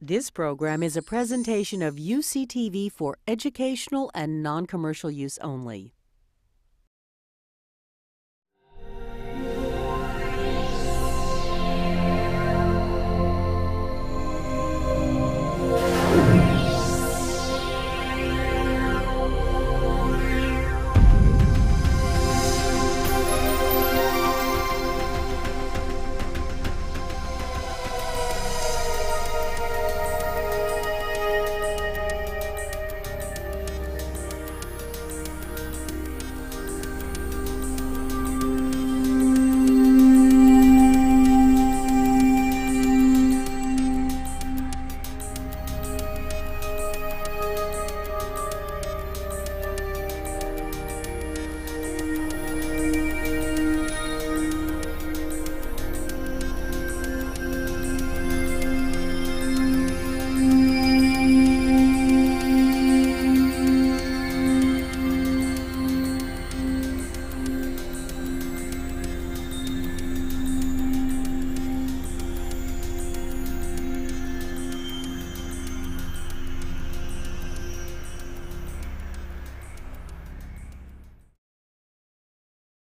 This program is a presentation of UCTV for educational and non-commercial use only.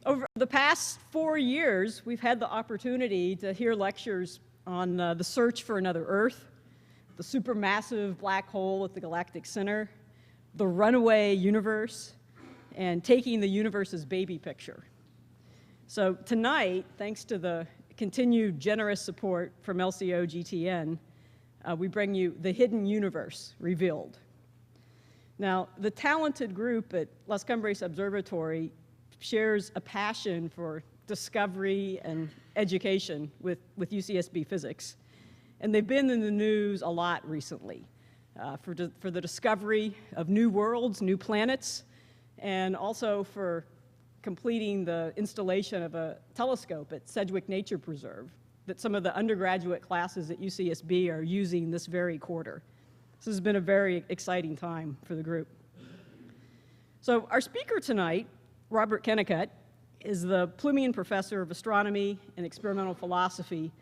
Over the past 4 years, we've had the opportunity to hear lectures on the search for another Earth, the supermassive black hole at the galactic center, the runaway universe, and taking the universe's baby picture. So tonight, thanks to the continued generous support from LCO-GTN, we bring you The Hidden Universe Revealed. Now, the talented group at Las Cumbres Observatory shares a passion for discovery and education with UCSB physics. And they've been in the news a lot recently for the discovery of new worlds, new planets, and also for completing the installation of a telescope at Sedgwick Nature Preserve that some of the undergraduate classes at UCSB are using this very quarter. This has been a very exciting time for the group. So our speaker tonight, Robert Kennicutt, is the Plumian Professor of Astronomy and Experimental Philosophy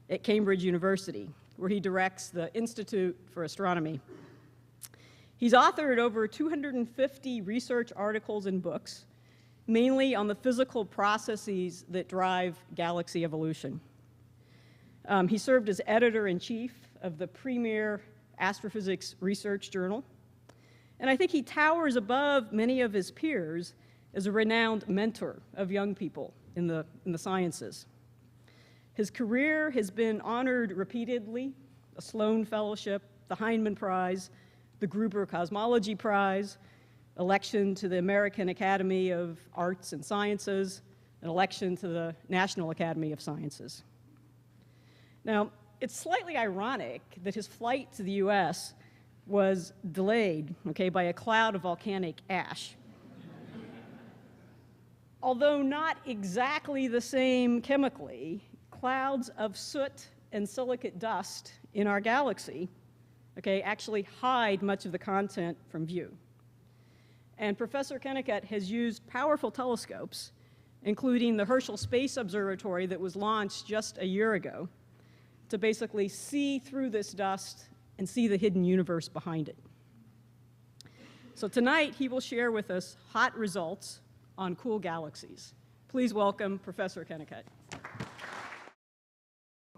at Cambridge University, where he directs the Institute for Astronomy. He's authored over 250 research articles and books, mainly on the physical processes that drive galaxy evolution. He served as editor-in-chief of the premier astrophysics research journal, and I think he towers above many of his peers as a renowned mentor of young people in the sciences. His career has been honored repeatedly: a Sloan Fellowship, the Heinemann Prize, the Gruber Cosmology Prize, election to the American Academy of Arts and Sciences, an election to the National Academy of Sciences. Now, it's slightly ironic that his flight to the US was delayed, by a cloud of volcanic ash. Although not exactly the same chemically, clouds of soot and silicate dust in our galaxy, actually hide much of the content from view. And Professor Kennicutt has used powerful telescopes, including the Herschel Space Observatory that was launched just a year ago, to basically see through this dust and see the hidden universe behind it. So tonight, he will share with us hot results on cool galaxies. Please welcome Professor Kennicutt.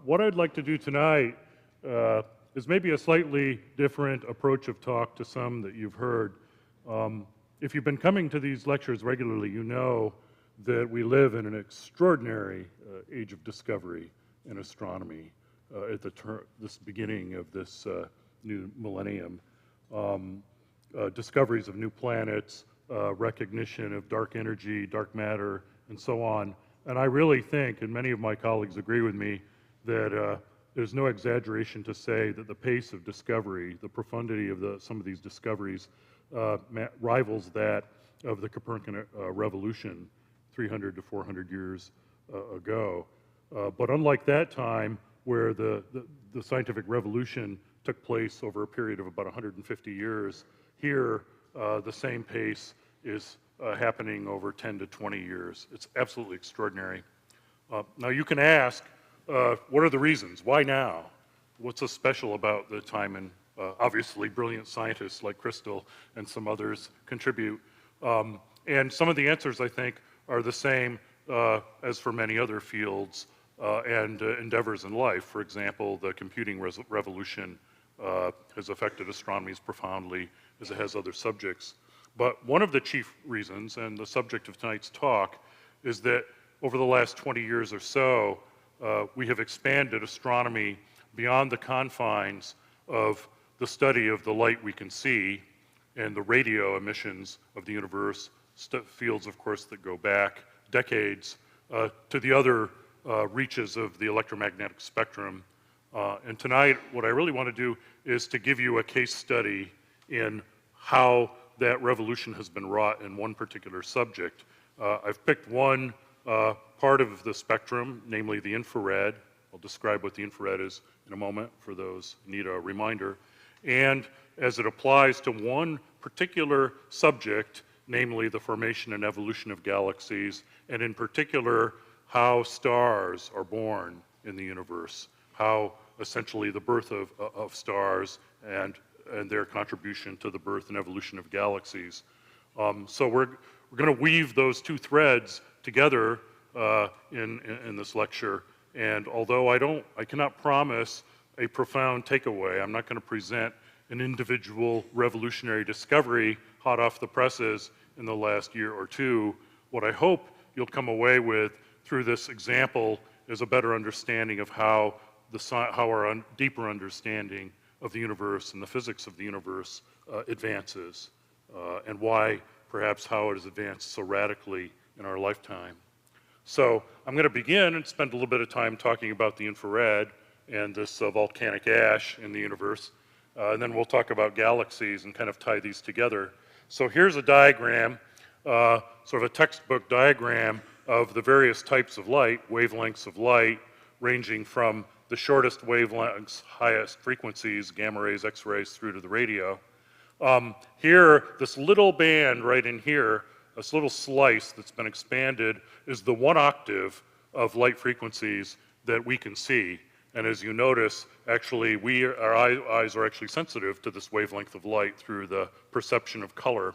What I'd like to do tonight is maybe a slightly different approach of talk to some that you've heard. If you've been coming to these lectures regularly, you know that we live in an extraordinary age of discovery in astronomy at this beginning of this new millennium. Discoveries of new planets, recognition of dark energy, dark matter, and so on. And I really think, and many of my colleagues agree with me, that there's no exaggeration to say that the pace of discovery, the profundity of some of these discoveries rivals that of the Copernican revolution 300 to 400 years ago. But unlike that time, where the scientific revolution took place over a period of about 150 years, here the same pace is happening over 10 to 20 years. It's absolutely extraordinary. Now you can ask, what are the reasons? Why now? what's so special about the time, and obviously brilliant scientists like Crystal and some others contribute. And some of the answers, I think, are the same as for many other fields and endeavors in life. For example, the computing revolution has affected astronomy as profoundly as it has other subjects. But one of the chief reasons, and the subject of tonight's talk, is that over the last 20 years or so, we have expanded astronomy beyond the confines of the study of the light we can see and the radio emissions of the universe, fields, of course, that go back decades, to the other reaches of the electromagnetic spectrum. And tonight, what I really want to do is to give you a case study in how that revolution has been wrought in one particular subject. I've picked one part of the spectrum, namely the infrared. I'll describe what the infrared is in a moment for those who need a reminder. And as it applies to one particular subject, namely the formation and evolution of galaxies, and in particular, how stars are born in the universe, how essentially the birth of stars and their contribution to the birth and evolution of galaxies. So we're going to weave those two threads together in this lecture. And although I cannot promise a profound takeaway, I'm not going to present an individual revolutionary discovery hot off the presses in the last year or two. What I hope you'll come away with through this example is a better understanding of how our deeper understanding of the universe and the physics of the universe advances, and why perhaps how it has advanced so radically in our lifetime. So I'm going to begin and spend a little bit of time talking about the infrared and this volcanic ash in the universe, and then we'll talk about galaxies and kind of tie these together. So here's a diagram, sort of a textbook diagram of the various types of light, wavelengths of light, ranging from the shortest wavelengths, highest frequencies, gamma rays, X-rays, through to the radio. Here, this little band right in here, this little slice that's been expanded, is the 1 octave of light frequencies that we can see. And as you notice, actually, our eyes are actually sensitive to this wavelength of light through the perception of color.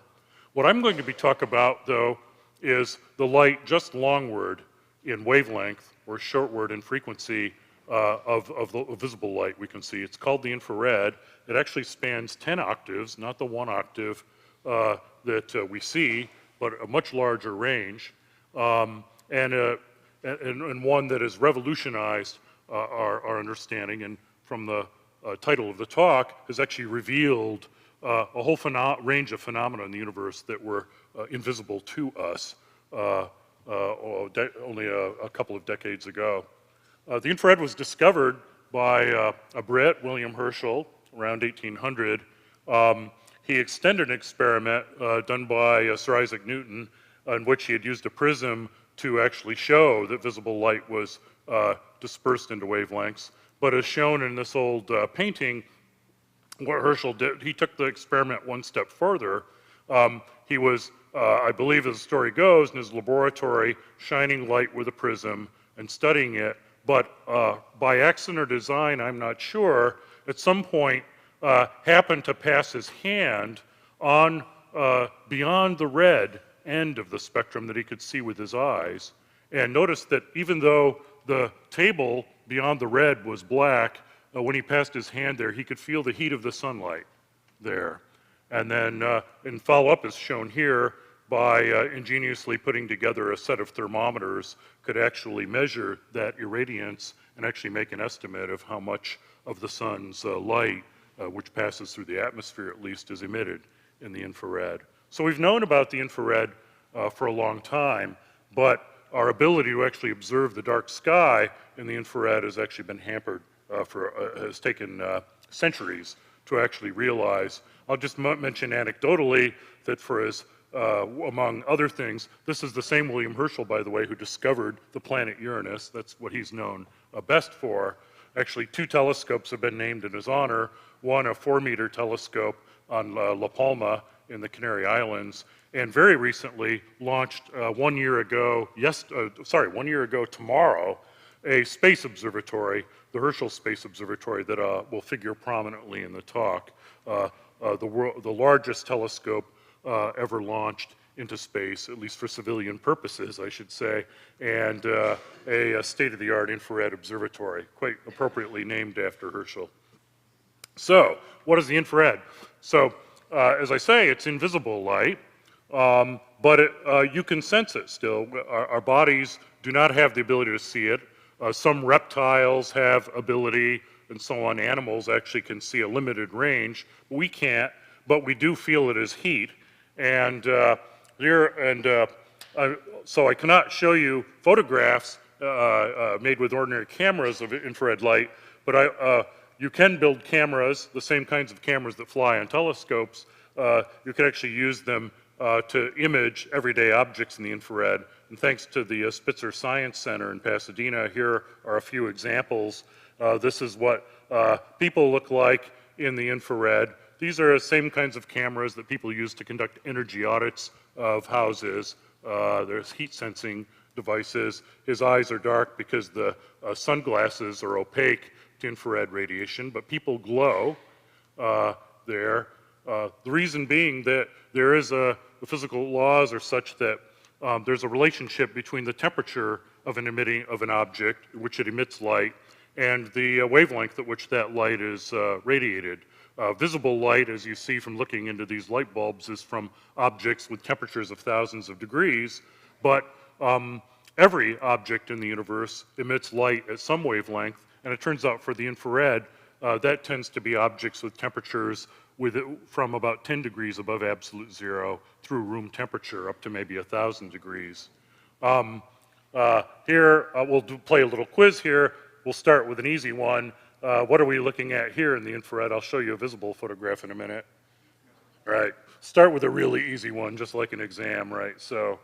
What I'm going to be talking about, though, is the light just longward in wavelength or shortward in frequency of the visible light we can see. It's called the infrared. It actually spans 10 octaves, not the 1 octave that we see, but a much larger range, and one that has revolutionized our understanding, and from the title of the talk, has actually revealed a whole range of phenomena in the universe that were invisible to us only a couple of decades ago. The infrared was discovered by a Brit, William Herschel, around 1800. He extended an experiment done by Sir Isaac Newton, in which he had used a prism to actually show that visible light was dispersed into wavelengths. But as shown in this old painting, what Herschel did, he took the experiment one step further. He was, I believe as the story goes, in his laboratory, shining light with a prism and studying it. But by accident or design, I'm not sure, at some point happened to pass his hand on beyond the red end of the spectrum that he could see with his eyes, and noticed that even though the table beyond the red was black, when he passed his hand there, he could feel the heat of the sunlight there. And then in follow-up is shown here by ingeniously putting together a set of thermometers, could actually measure that irradiance and actually make an estimate of how much of the sun's light, which passes through the atmosphere at least, is emitted in the infrared. So we've known about the infrared for a long time, but our ability to actually observe the dark sky in the infrared has actually been hampered has taken centuries to actually realize. I'll just mention anecdotally that among other things, this is the same William Herschel, by the way, who discovered the planet Uranus. That's what he's known best for. Actually, 2 telescopes have been named in his honor. One, a 4-meter telescope on La Palma in the Canary Islands, and very recently launched 1 year ago tomorrow, a space observatory, the Herschel Space Observatory, that will figure prominently in the talk. The largest telescope ever launched into space, at least for civilian purposes, I should say, and a state-of-the-art infrared observatory, quite appropriately named after Herschel. So, what is the infrared? So, as I say, it's invisible light, but you can sense it still. Our bodies do not have the ability to see it. Some reptiles have ability, and so on. Animals actually can see a limited range. We can't, but we do feel it as heat. And so I cannot show you photographs made with ordinary cameras of infrared light, but you can build cameras, the same kinds of cameras that fly on telescopes. You can actually use them to image everyday objects in the infrared. And thanks to the Spitzer Science Center in Pasadena, here are a few examples. This is what people look like in the infrared. These are the same kinds of cameras that people use to conduct energy audits of houses. There's heat sensing devices. His eyes are dark because the sunglasses are opaque to infrared radiation, but people glow there. The reason being that there is the physical laws are such that there's a relationship between the temperature of an object, which it emits light, and the wavelength at which that light is radiated. Visible light, as you see from looking into these light bulbs, is from objects with temperatures of thousands of degrees, but every object in the universe emits light at some wavelength, and it turns out for the infrared, that tends to be objects with temperatures from about 10 degrees above absolute zero through room temperature up to maybe 1,000 degrees. Here, we'll play a little quiz here. We'll start with an easy one. What are we looking at here in the infrared? I'll show you a visible photograph in a minute. All right, start with a really easy one, just like an exam, right? So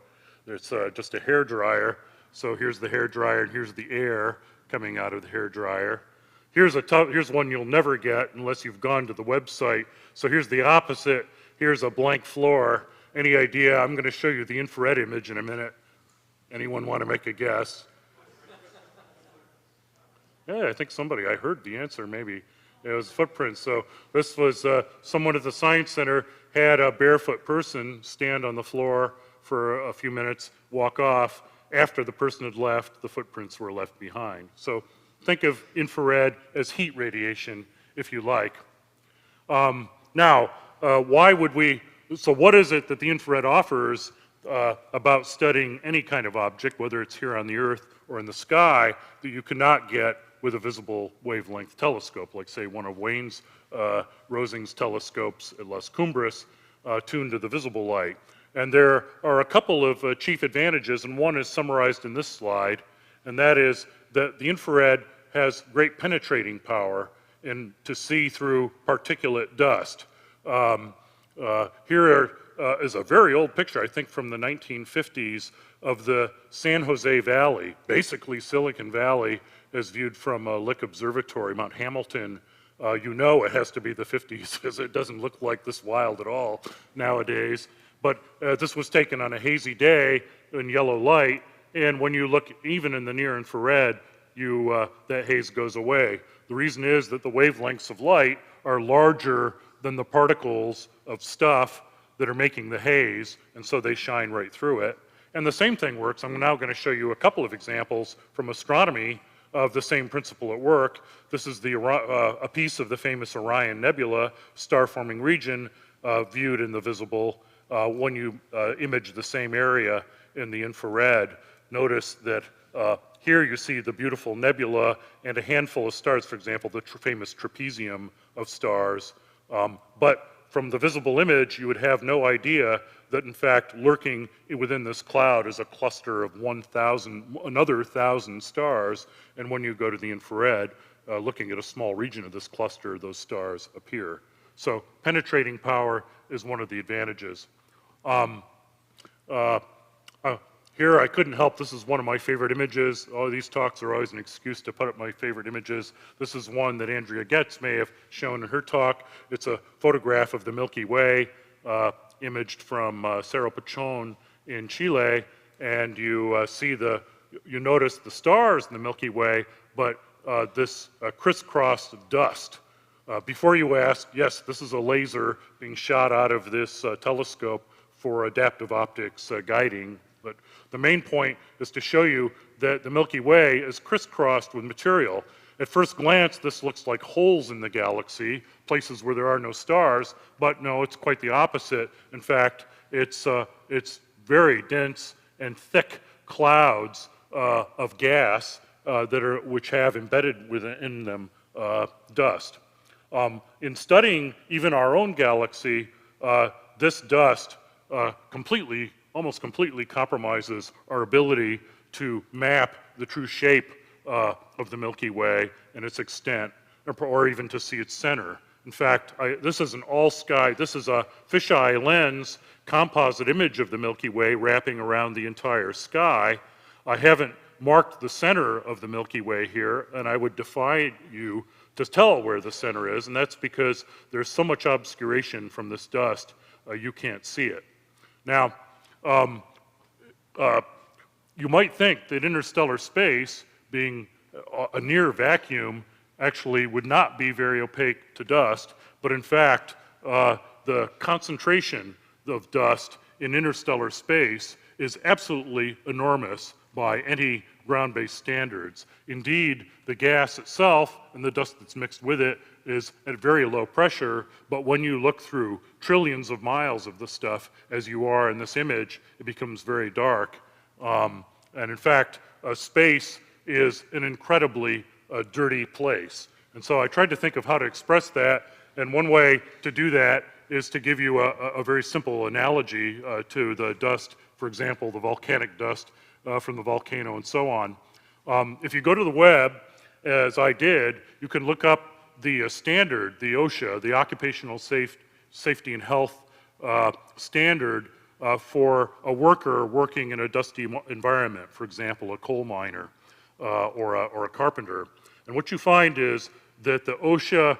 there's just a hair dryer. So here's the hair dryer, and here's the air coming out of the hair dryer. Here's one you'll never get unless you've gone to the website. So here's the opposite. Here's a blank floor. Any idea? I'm going to show you the infrared image in a minute. Anyone want to make a guess? Yeah, I think I heard the answer maybe. It was footprints. So this was someone at the Science Center had a barefoot person stand on the floor for a few minutes, walk off. After the person had left, the footprints were left behind. So think of infrared as heat radiation, if you like. Now, why would so what is it that the infrared offers about studying any kind of object, whether it's here on the Earth or in the sky, that you cannot get with a visible wavelength telescope, like say one of Wayne's Rosing's telescopes at Las Cumbres, tuned to the visible light. And there are a couple of chief advantages, and one is summarized in this slide, and that is that the infrared has great penetrating power to see through particulate dust. Here is a very old picture, I think from the 1950s, of the San Jose Valley, basically Silicon Valley, as viewed from Lick Observatory, Mount Hamilton. You know it has to be the 50s because it doesn't look like this wild at all nowadays. But this was taken on a hazy day in yellow light, and when you look even in the near infrared, that haze goes away. The reason is that the wavelengths of light are larger than the particles of stuff that are making the haze, and so they shine right through it. And the same thing works. I'm now going to show you a couple of examples from astronomy of the same principle at work. This is a piece of the famous Orion Nebula, star-forming region, viewed in the visible. When you image the same area in the infrared, notice that here you see the beautiful nebula and a handful of stars, for example, the famous trapezium of stars. But from the visible image, you would have no idea that, in fact, lurking within this cloud is a cluster of another 1,000 stars. And when you go to the infrared, looking at a small region of this cluster, those stars appear. So penetrating power is one of the advantages. Here, I couldn't help, this is one of my favorite images. Oh, these talks are always an excuse to put up my favorite images. This is one that Andrea Getz may have shown in her talk. It's a photograph of the Milky Way, imaged from Cerro Pachon in Chile, and you see the you notice the stars in the Milky Way, but this crisscrossed dust. Before you ask, yes, this is a laser being shot out of this telescope for adaptive optics guiding, but the main point is to show you that the Milky Way is crisscrossed with material. At first glance, this looks like holes in the galaxy, places where there are no stars, but no, it's quite the opposite. In fact, it's very dense and thick clouds of gas which have embedded within them dust. In studying even our own galaxy, this dust almost completely compromises our ability to map the true shape of the Milky Way and its extent, or even to see its center. In fact, this is an all-sky, this is a fisheye lens composite image of the Milky Way wrapping around the entire sky. I haven't marked the center of the Milky Way here, and I would defy you to tell where the center is, and that's because there's so much obscuration from this dust, you can't see it. Now, you might think that interstellar space, being a near vacuum, actually would not be very opaque to dust, but in fact, the concentration of dust in interstellar space is absolutely enormous by any ground-based standards. Indeed, the gas itself and the dust that's mixed with it is at very low pressure, but when you look through trillions of miles of the stuff, as you are in this image, it becomes very dark. And in fact, space is an incredibly dirty place. And so I tried to think of how to express that, and one way to do that is to give you a very simple analogy to the dust, for example, the volcanic dust from the volcano and so on. If you go to the web, as I did, you can look up the standard, the OSHA, the Occupational Safety and Health standard for a worker working in a dusty environment, for example, a coal miner or a carpenter. And what you find is that the OSHA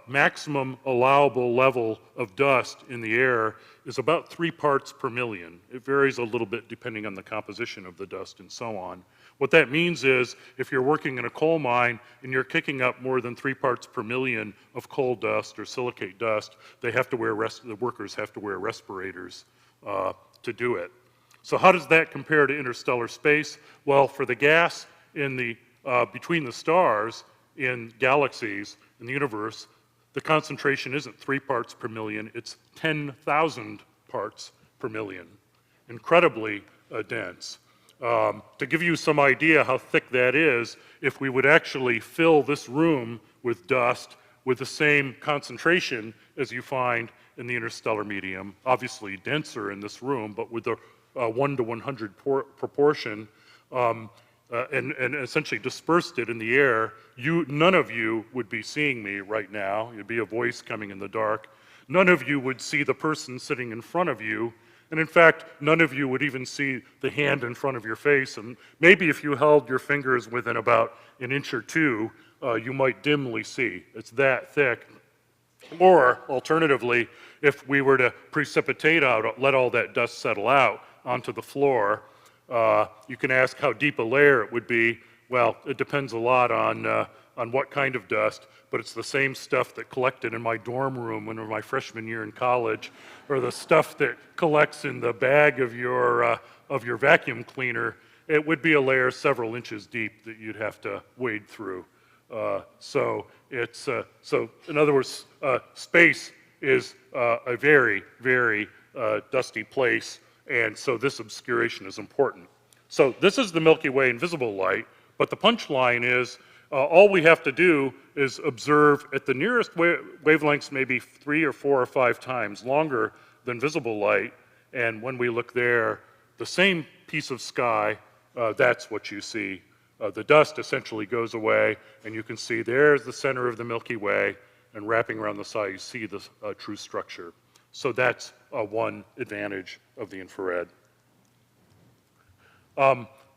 maximum allowable level of dust in the air is about 3 parts per million. It varies a little bit depending on the composition of the dust and so on. What that means is if you're working in a coal mine and you're kicking up more than 3 parts per million of coal dust or silicate dust, they have to wear the workers have to wear respirators to do it. So how does that compare to interstellar space? Well, for the gas in the between the stars in galaxies in the universe, the concentration isn't 3 parts per million, it's 10,000 parts per million. Incredibly dense. To give you some idea how thick that is, if we would actually fill this room with dust with the same concentration as you find in the interstellar medium, obviously denser in this room, but with a 1 to 100 proportion, and essentially dispersed it in the air, none of you would be seeing me right now. It'd be a voice coming in the dark. None of you would see the person sitting in front of you. And in fact, none of you would even see the hand in front of your face. And maybe if you held your fingers within about an inch or two, you might dimly see. It's that thick. Or alternatively, if we were to precipitate out, let all that dust settle out onto the floor, you can ask how deep a layer it would be. Well, it depends a lot on what kind of dust, but it's the same stuff that collected in my dorm room when my freshman year in college, or the stuff that collects in the bag of your vacuum cleaner. It would be a layer several inches deep that you'd have to wade through. So in other words, space is a very, very dusty place. And so this obscuration is important. So this is the Milky Way in visible light, but the punchline is all we have to do is observe at the nearest wavelengths, maybe 3 or 4 or 5 times longer than visible light, and when we look there, the same piece of sky, that's what you see. The dust essentially goes away, and you can see there's the center of the Milky Way, and wrapping around the side, you see the true structure. So that's one advantage of the infrared.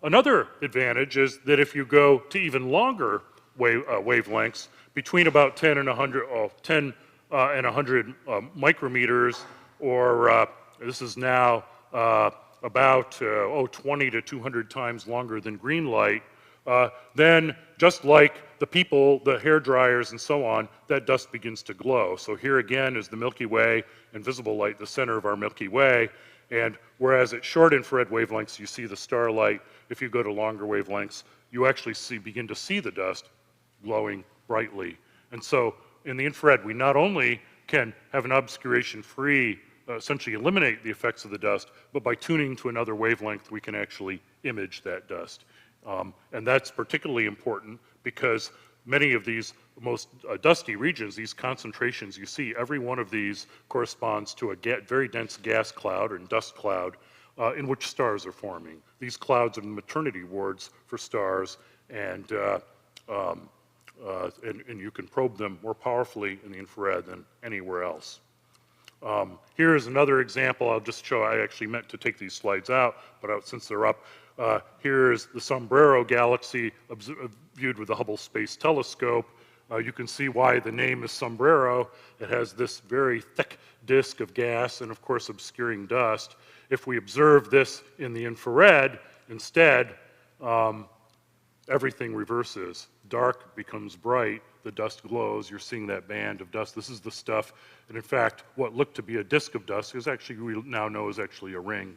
Another advantage is that if you go to even longer wavelengths, between about 10 and 100 micrometers, or this is now about 20 to 200 times longer than green light, then just like the people, the hair dryers and so on, that dust begins to glow. So here again is the Milky Way and visible light, the center of our Milky Way. And whereas at short infrared wavelengths you see the starlight, if you go to longer wavelengths, you actually begin to see the dust glowing brightly. And so in the infrared, we not only can have an obscuration-free, essentially eliminate the effects of the dust, but by tuning to another wavelength, we can actually image that dust. And that's particularly important because many of these most dusty regions, these concentrations you see, every one of these corresponds to a very dense gas cloud or dust cloud in which stars are forming. These clouds are maternity wards for stars, and you can probe them more powerfully in the infrared than anywhere else. Here's another example. I'll just show, I actually meant to take these slides out, but since they're up, here's the Sombrero Galaxy viewed with the Hubble Space Telescope. You can see why the name is Sombrero. It has this very thick disk of gas and, of course, obscuring dust. If we observe this in the infrared, instead, everything reverses. Dark becomes bright, the dust glows, you're seeing that band of dust. This is the stuff, and in fact, what looked to be a disk of dust is actually, we now know is actually a ring.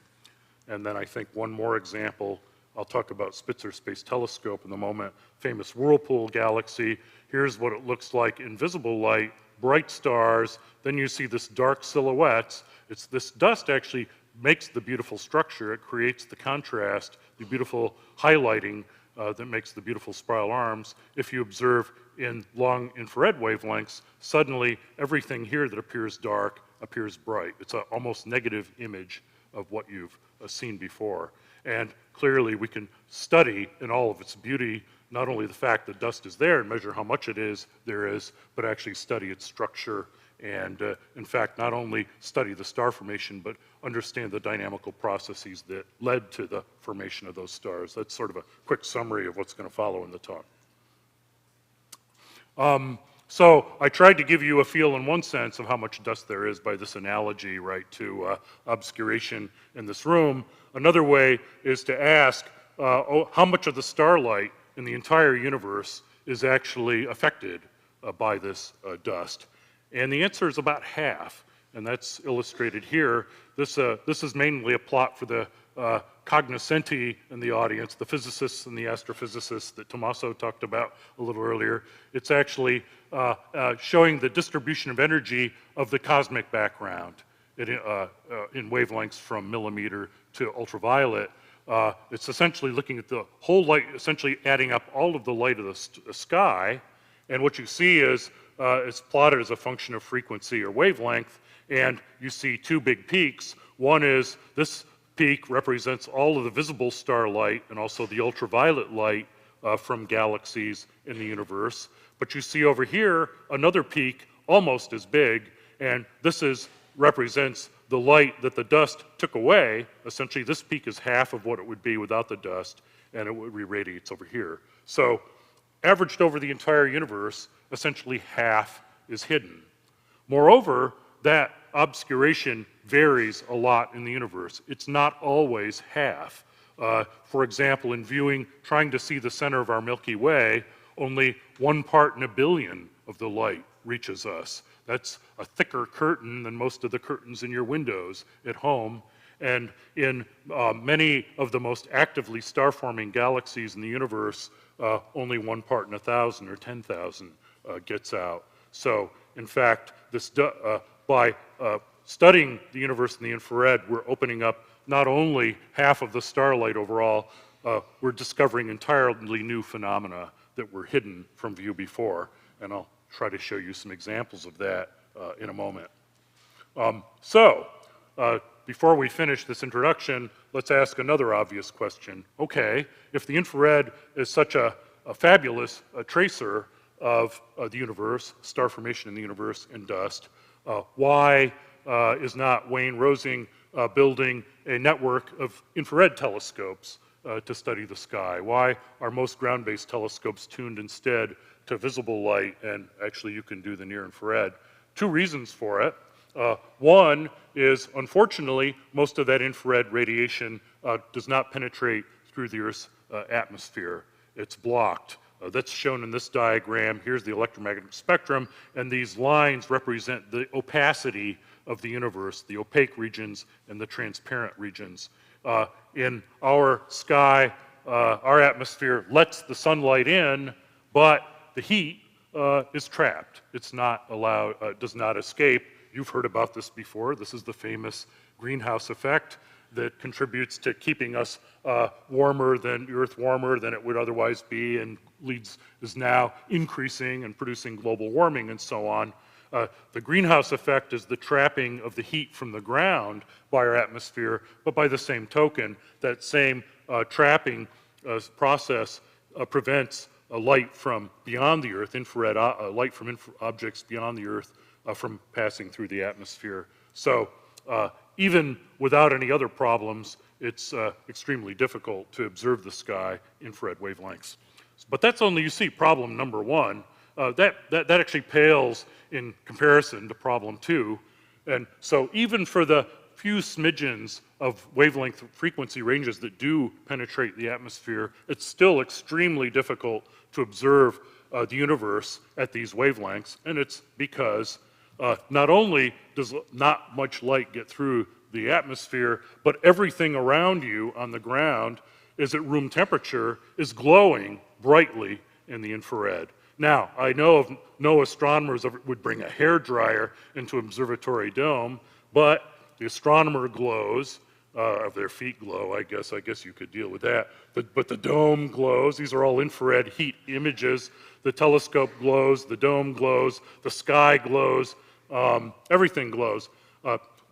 And then I think one more example, I'll talk about Spitzer Space Telescope in a moment, famous Whirlpool Galaxy. Here's what it looks like in visible light, bright stars, then you see this dark silhouettes. It's this dust actually makes the beautiful structure, it creates the contrast, the beautiful highlighting that makes the beautiful spiral arms. If you observe in long infrared wavelengths, suddenly everything here that appears dark appears bright. It's an almost negative image of what you've seen before. And clearly we can study in all of its beauty not only the fact that dust is there and measure how much there is, but actually study its structure and in fact not only study the star formation but understand the dynamical processes that led to the formation of those stars. That's sort of a quick summary of what's going to follow in the talk. So I tried to give you a feel in one sense of how much dust there is by this analogy, right, to obscuration in this room. Another way is to ask how much of the starlight in the entire universe is actually affected by this dust. And the answer is about half, and that's illustrated here. This is mainly a plot for the cognoscenti in the audience, the physicists and the astrophysicists that Tommaso talked about a little earlier. It's actually showing the distribution of energy of the cosmic background in wavelengths from millimeter to ultraviolet. It's essentially looking at the whole light, essentially adding up all of the light of the sky, and what you see is it's plotted as a function of frequency or wavelength, and you see two big peaks. One is this peak represents all of the visible starlight and also the ultraviolet light from galaxies in the universe. But you see over here another peak almost as big, and this represents the light that the dust took away. Essentially, this peak is half of what it would be without the dust, and it re-radiates over here. So averaged over the entire universe, essentially half is hidden. Moreover, that obscuration varies a lot in the universe. It's not always half. For example, in trying to see the center of our Milky Way, only 1 part in a billion of the light reaches us. That's a thicker curtain than most of the curtains in your windows at home. And in many of the most actively star-forming galaxies in the universe, only 1 part in 1,000 or 10,000 gets out. So, in fact, by studying the universe in the infrared, we're opening up not only half of the starlight overall, we're discovering entirely new phenomena that were hidden from view before. And I'll try to show you some examples of that in a moment. Before we finish this introduction, let's ask another obvious question. Okay, if the infrared is such a fabulous tracer of the universe, star formation in the universe, and dust, why is not Wayne Rosing building a network of infrared telescopes to study the sky? Why are most ground-based telescopes tuned instead to visible light, and actually you can do the near infrared? 2 reasons for it. One is, unfortunately, most of that infrared radiation does not penetrate through the Earth's atmosphere. It's blocked. That's shown in this diagram. Here's the electromagnetic spectrum, and these lines represent the opacity of the universe, the opaque regions and the transparent regions. In our sky, our atmosphere lets the sunlight in, but the heat is trapped. It's not allowed, does not escape. You've heard about this before. This is the famous greenhouse effect that contributes to keeping us warmer than, the Earth warmer than it would otherwise be, and is now increasing and producing global warming and so on. The greenhouse effect is the trapping of the heat from the ground by our atmosphere, but by the same token, that same trapping process prevents light from beyond the Earth, infrared light from objects beyond the Earth from passing through the atmosphere. So even without any other problems, it's extremely difficult to observe the sky infrared wavelengths. But that's only, you see, problem number one. That actually pales in comparison to problem two. And so even for the few smidgens of wavelength frequency ranges that do penetrate the atmosphere, it's still extremely difficult to observe the universe at these wavelengths. And it's because not only does not much light get through the atmosphere, but everything around you on the ground is at room temperature is glowing brightly in the infrared. Now, I know of no astronomers would bring a hairdryer into an observatory dome, but the astronomer glows, if their feet glow, I guess you could deal with that. But the dome glows. These are all infrared heat images. The telescope glows, the dome glows, the sky glows, everything glows.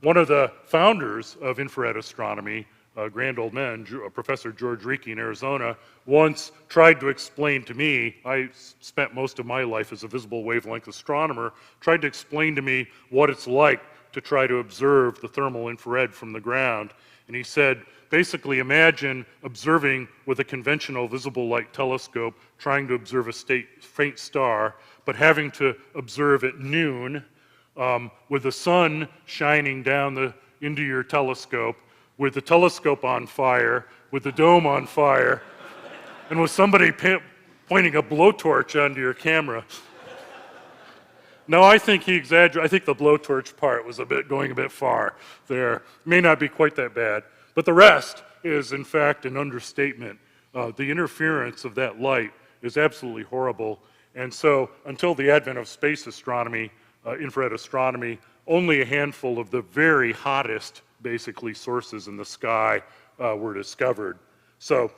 One of the founders of infrared astronomy, grand old man, Professor George Ricci in Arizona, once tried to explain to me, I spent most of my life as a visible wavelength astronomer, tried to explain to me what it's like to try to observe the thermal infrared from the ground. And he said, basically imagine observing with a conventional visible light telescope, trying to observe a faint star, but having to observe at noon with the sun shining down into your telescope, with the telescope on fire, with the dome on fire, and with somebody pointing a blowtorch onto your camera. No, I think he exaggerated. I think the blowtorch part was going a bit far there. May not be quite that bad. But the rest is, in fact, an understatement. The interference of that light is absolutely horrible. And so, until the advent of space astronomy, infrared astronomy, only a handful of the very hottest, basically, sources in the sky were discovered. So,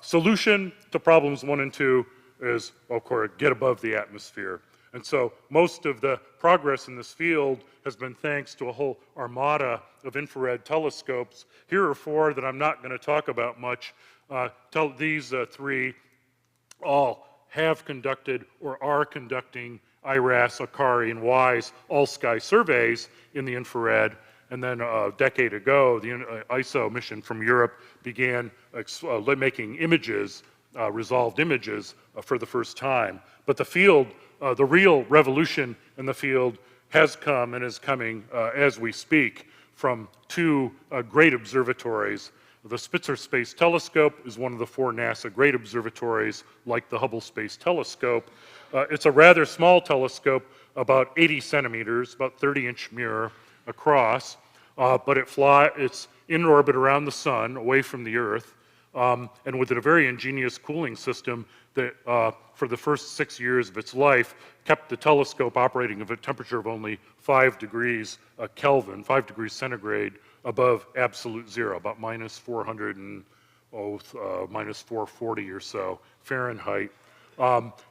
solution to problems 1 and 2 is, of course, get above the atmosphere. And so most of the progress in this field has been thanks to a whole armada of infrared telescopes. Here are 4 that I'm not going to talk about much. These 3 all have conducted or are conducting IRAS, ACARI, and WISE all-sky surveys in the infrared. And then a decade ago, the ISO mission from Europe began making images, resolved images, for the first time. But the field, the real revolution in the field has come and is coming as we speak from 2 great observatories. The Spitzer Space Telescope is one of the 4 NASA great observatories, like the Hubble Space Telescope. It's a rather small telescope, about 80 centimeters, about 30-inch mirror across, but it's in orbit around the sun, away from the Earth, and with a very ingenious cooling system that, for the first 6 years of its life, kept the telescope operating at a temperature of only 5 degrees Kelvin, 5 degrees centigrade, above absolute zero, about minus 400 and minus 440 or so Fahrenheit.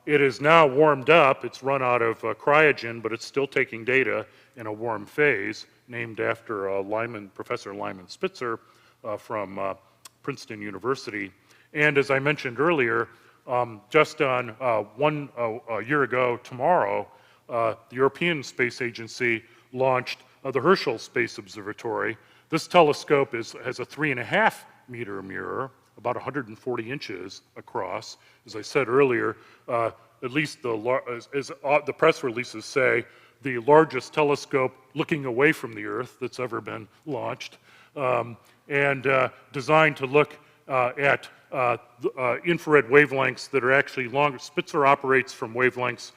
It is now warmed up. It's run out of cryogen, but it's still taking data in a warm phase, named after Professor Lyman Spitzer from Princeton University. And as I mentioned earlier, just on a year ago tomorrow, the European Space Agency launched the Herschel Space Observatory. This telescope has a 3.5 meter mirror, about 140 inches across. As I said earlier, at least the press releases say, the largest telescope looking away from the Earth that's ever been launched, and designed to look at infrared wavelengths that are actually longer. Spitzer operates from wavelengths,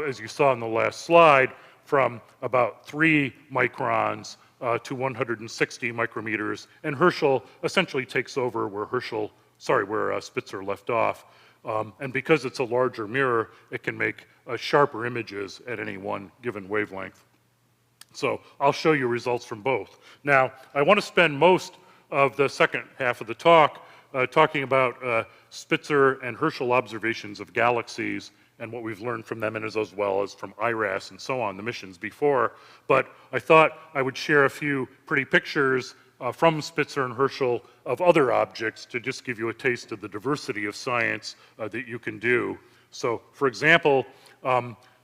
as you saw in the last slide, from about 3 microns to 160 micrometers, and Herschel essentially takes over where Spitzer left off. And because it's a larger mirror, it can make sharper images at any one given wavelength. So I'll show you results from both. Now, I want to spend most of the second half of the talk talking about Spitzer and Herschel observations of galaxies and what we've learned from them, and as well as from IRAS and so on, the missions before. But I thought I would share a few pretty pictures from Spitzer and Herschel of other objects to just give you a taste of the diversity of science that you can do. So, for example,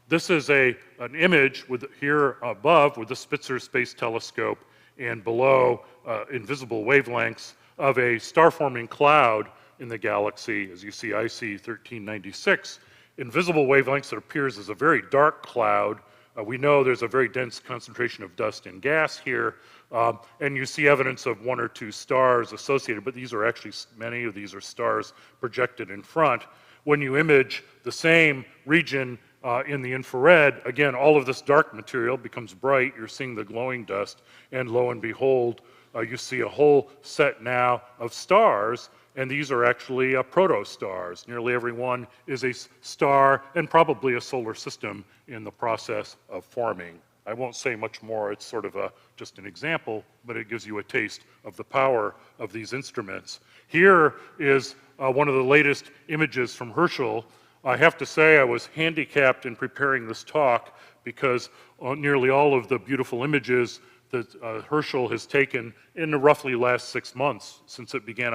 this is an image with here above with the Spitzer Space Telescope, and below invisible wavelengths of a star-forming cloud in the galaxy. As you see, IC 1396. Invisible wavelengths that appears as a very dark cloud. We know there's a very dense concentration of dust and gas here, and you see evidence of 1 or 2 stars associated, but these are actually, many of these are stars projected in front. When you image the same region in the infrared, again, all of this dark material becomes bright. You're seeing the glowing dust, and lo and behold, you see a whole set now of stars, and these are actually protostars. Nearly every one is a star and probably a solar system in the process of forming. I won't say much more. It's sort of just an example, but it gives you a taste of the power of these instruments. Here is one of the latest images from Herschel. I have to say I was handicapped in preparing this talk because nearly all of the beautiful images that Herschel has taken in the roughly last 6 months since it began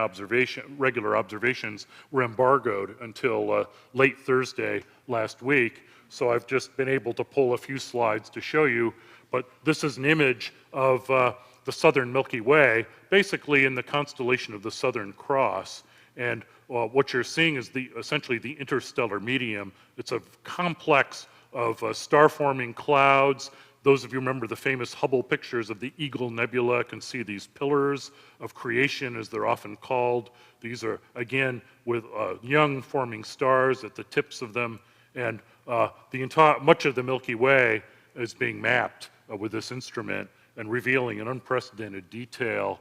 regular observations were embargoed until late Thursday last week. So I've just been able to pull a few slides to show you, but this is an image of the southern Milky Way, basically in the constellation of the Southern Cross. And what you're seeing is essentially the interstellar medium. It's a complex of star-forming clouds. Those of you remember the famous Hubble pictures of the Eagle Nebula can see these pillars of creation, as they're often called. These are, again, with young forming stars at the tips of them, and much of the Milky Way is being mapped with this instrument and revealing in unprecedented detail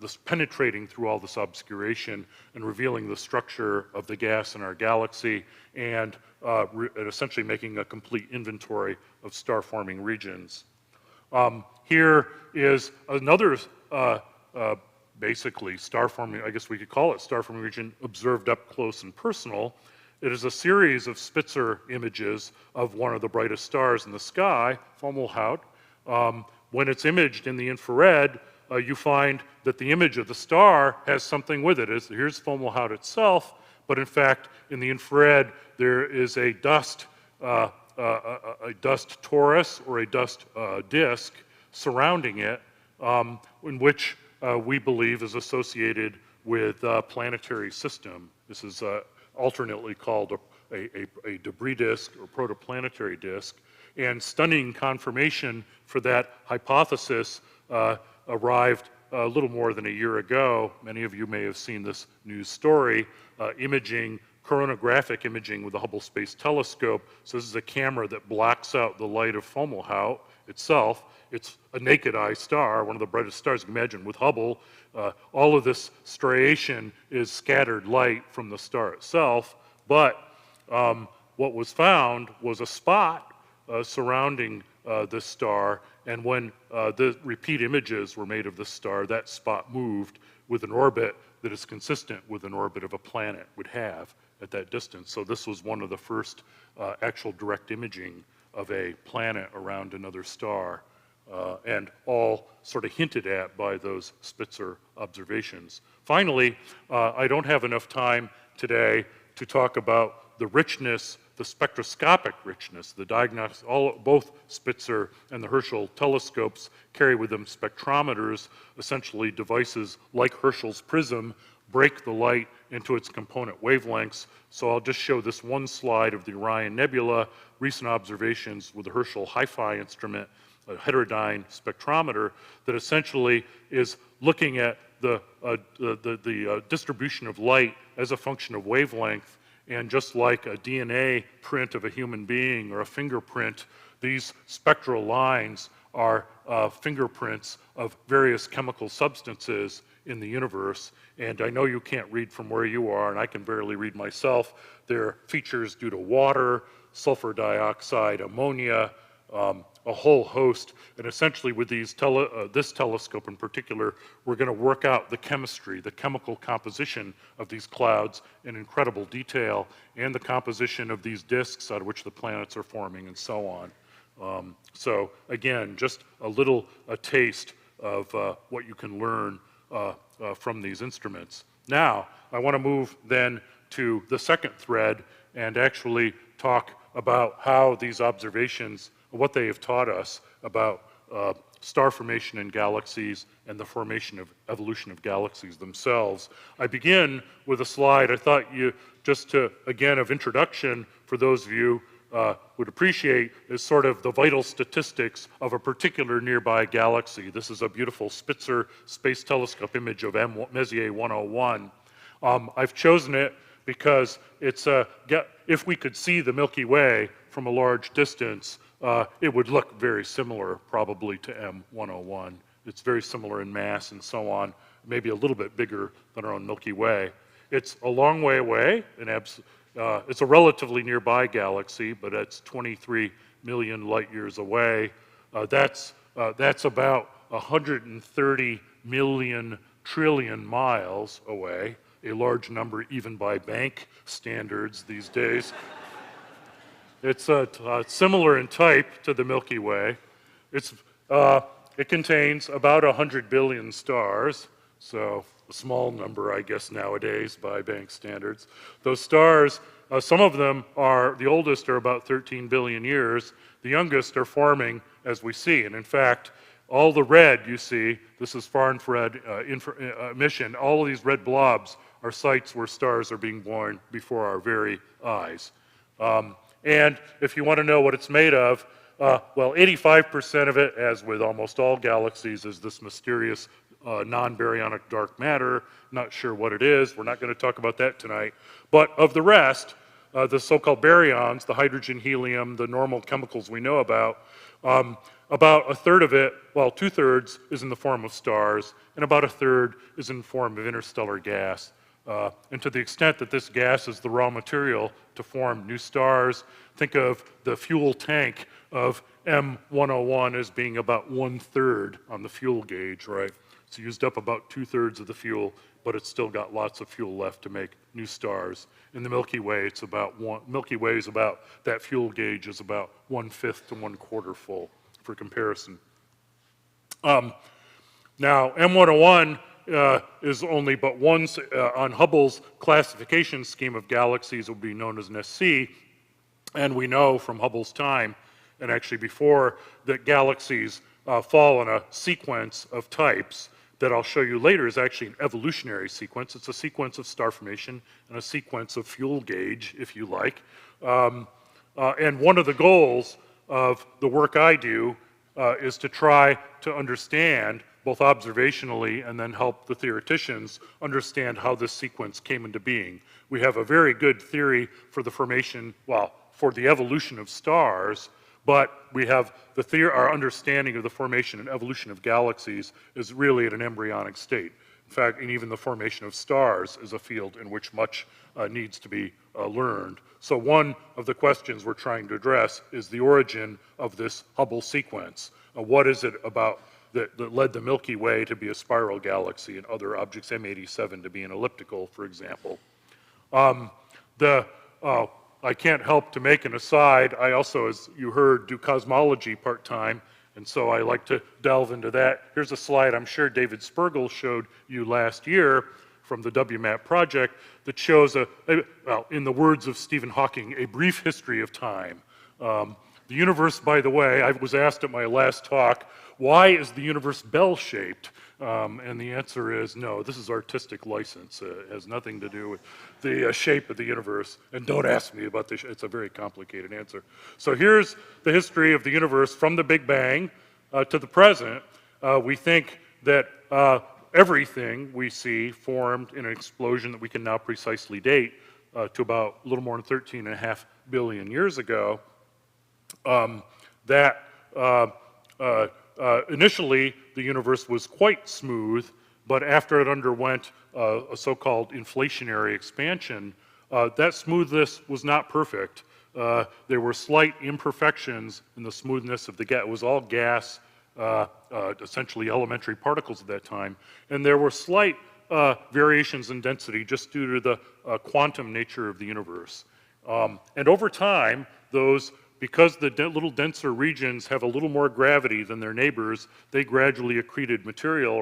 this penetrating through all this obscuration and revealing the structure of the gas in our galaxy, and essentially making a complete inventory of star-forming regions. Here is another, basically, star-forming, I guess we could call it star-forming region, observed up close and personal. It is a series of Spitzer images of one of the brightest stars in the sky, Fomalhaut. When it's imaged in the infrared, you find that the image of the star has something with it. Here's Fomalhaut itself, but in fact, in the infrared, there is a dust torus or a dust disk surrounding it, in which we believe is associated with a planetary system. This is alternately called a debris disk or protoplanetary disk, and stunning confirmation for that hypothesis arrived a little more than a year ago. Many of you may have seen this news story, coronagraphic imaging with the Hubble Space Telescope. So this is a camera that blocks out the light of Fomalhaut itself. It's a naked eye star, one of the brightest stars. You can imagine with Hubble, all of this striation is scattered light from the star itself, but what was found was a spot surrounding this star, and when the repeat images were made of this star, that spot moved with an orbit that is consistent with an orbit of a planet would have at that distance. So this was one of the first actual direct imaging of a planet around another star, and all sort of hinted at by those Spitzer observations. Finally, I don't have enough time today to talk about the richness, the spectroscopic richness, the diagnostics. Both Spitzer and the Herschel telescopes carry with them spectrometers, essentially devices like Herschel's prism, break the light into its component wavelengths. So I'll just show this one slide of the Orion Nebula, recent observations with the Herschel Hi-Fi instrument, a heterodyne spectrometer that essentially is looking at the distribution of light as a function of wavelength. And just like a DNA print of a human being or a fingerprint, these spectral lines are fingerprints of various chemical substances in the universe. And I know you can't read from where you are, and I can barely read myself. There are features due to water, sulfur dioxide, ammonia, a whole host. And essentially with these this telescope in particular, we're going to work out the chemistry, the chemical composition of these clouds in incredible detail, and the composition of these disks out of which the planets are forming, and so on. So again, just a taste of what you can learn from these instruments. Now, I want to move then to the second thread and actually talk about how these observations, what they have taught us about star formation in galaxies and the formation of evolution of galaxies themselves. I begin with a slide I thought you, just to, again, of introduction for those of you would appreciate, is sort of the vital statistics of a particular nearby galaxy. This is a beautiful Spitzer Space Telescope image of Messier 101. I've chosen it because it's if we could see the Milky Way from a large distance, it would look very similar probably to M101. It's very similar in mass and so on, maybe a little bit bigger than our own Milky Way. It's a long way away, it's a relatively nearby galaxy, but it's 23 million light years away. That's about 130 million trillion miles away, a large number even by bank standards these days. It's similar in type to the Milky Way. It contains about 100 billion stars, so a small number, I guess, nowadays by bank standards. Those stars, some of them are, the oldest are about 13 billion years. The youngest are forming as we see. And in fact, all the red you see, this is far infrared emission, all of these red blobs are sites where stars are being born before our very eyes. And if you want to know what it's made of, well, 85% of it, as with almost all galaxies, is this mysterious non-baryonic dark matter. Not sure what it is. We're not going to talk about that tonight. But of the rest, the so-called baryons, the hydrogen, helium, the normal chemicals we know about a third of it, well, 2/3 is in the form of stars, and about a third is in the form of interstellar gas. And to the extent that this gas is the raw material to form new stars, think of the fuel tank of M101 as being about 1/3 on the fuel gauge, right? It's used up about 2/3 of the fuel, but it's still got lots of fuel left to make new stars. In the Milky Way, it's about Milky Way is about, that fuel gauge is about 1/5 to 1/4 full, for comparison. Now, M101 is only but one, on Hubble's classification scheme of galaxies, it would be known as an SC, and we know from Hubble's time, and actually before, that galaxies fall in a sequence of types that I'll show you later is actually an evolutionary sequence. It's a sequence of star formation and a sequence of fuel gauge, if you like. And one of the goals of the work I do is to try to understand, both observationally and then help the theoreticians understand how this sequence came into being. We have a very good theory for the formation, well, for the evolution of stars, but we have our understanding of the formation and evolution of galaxies is really at an embryonic state. In fact, and even the formation of stars is a field in which much needs to be learned. So one of the questions we're trying to address is the origin of this Hubble sequence. What is it about that led the Milky Way to be a spiral galaxy and other objects, M87, to be an elliptical, for example? I can't help to make an aside. I also, as you heard, do cosmology part-time, and so I like to delve into that. Here's a slide I'm sure David Spergel showed you last year from the WMAP project that shows, well, in the words of Stephen Hawking, a brief history of time. The universe, by the way, I was asked at my last talk, why is the universe bell-shaped? And the answer is no, this is artistic license. It has nothing to do with the shape of the universe. And don't ask me about this, it's a very complicated answer. So here's the history of the universe from the Big Bang to the present. We think that everything we see formed in an explosion that we can now precisely date to about a little more than 13.5 billion years ago. Initially, the universe was quite smooth, but after it underwent a so-called inflationary expansion, that smoothness was not perfect. There were slight imperfections in the smoothness of the gas. It was all gas, essentially elementary particles at that time, and there were slight variations in density just due to the quantum nature of the universe. And over time, because the little denser regions have a little more gravity than their neighbors, they gradually accreted material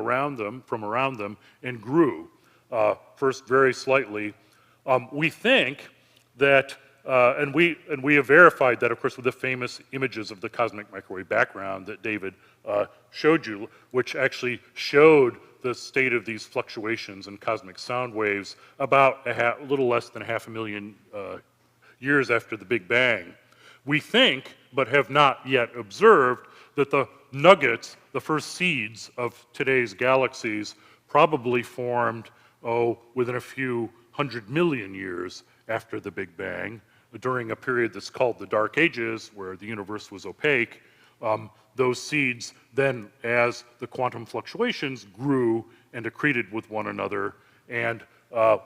from around them and grew, first very slightly. We think that, and we have verified that, of course, with the famous images of the cosmic microwave background that David showed you, which actually showed the state of these fluctuations in cosmic sound waves about a little less than 500,000 years after the Big Bang. We think, but have not yet observed, that the nuggets, the first seeds of today's galaxies, probably formed, within a few 100 million years after the Big Bang, during a period that's called the Dark Ages, where the universe was opaque. Those seeds then, as the quantum fluctuations grew and accreted with one another, and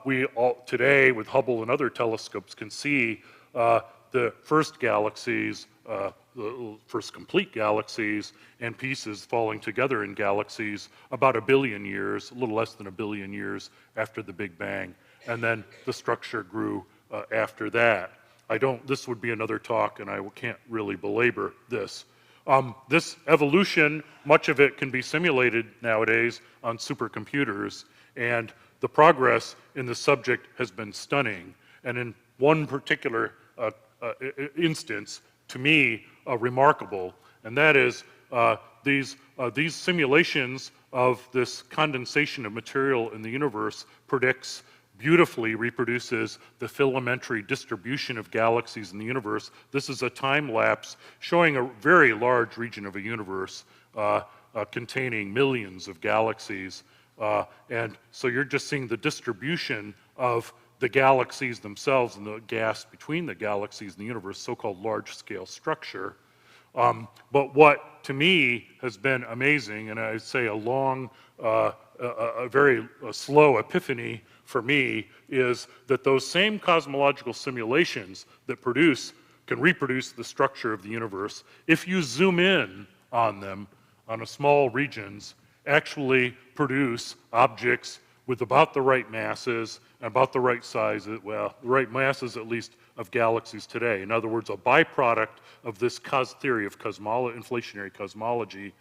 we all today, with Hubble and other telescopes, can see the first galaxies, the first complete galaxies, and pieces falling together in galaxies about 1 billion years, a little less than 1 billion years after the Big Bang. And then the structure grew after that. This would be another talk, and I can't really belabor this. This evolution, much of it can be simulated nowadays on supercomputers, and the progress in the subject has been stunning. And in one particular instance, to me, remarkable, and that is these simulations of this condensation of material in the universe beautifully reproduces the filamentary distribution of galaxies in the universe. This is a time lapse showing a very large region of a universe containing millions of galaxies. And so you're just seeing the distribution of the galaxies themselves and the gas between the galaxies in the universe, so-called large-scale structure. But what, to me, has been amazing, and I'd say a very slow epiphany for me, is that those same cosmological simulations that can reproduce the structure of the universe, if you zoom in on them, on small regions, actually produce objects with about the right masses and about the right sizes, well, the right masses at least, of galaxies today. In other words, a byproduct of this theory of inflationary cosmology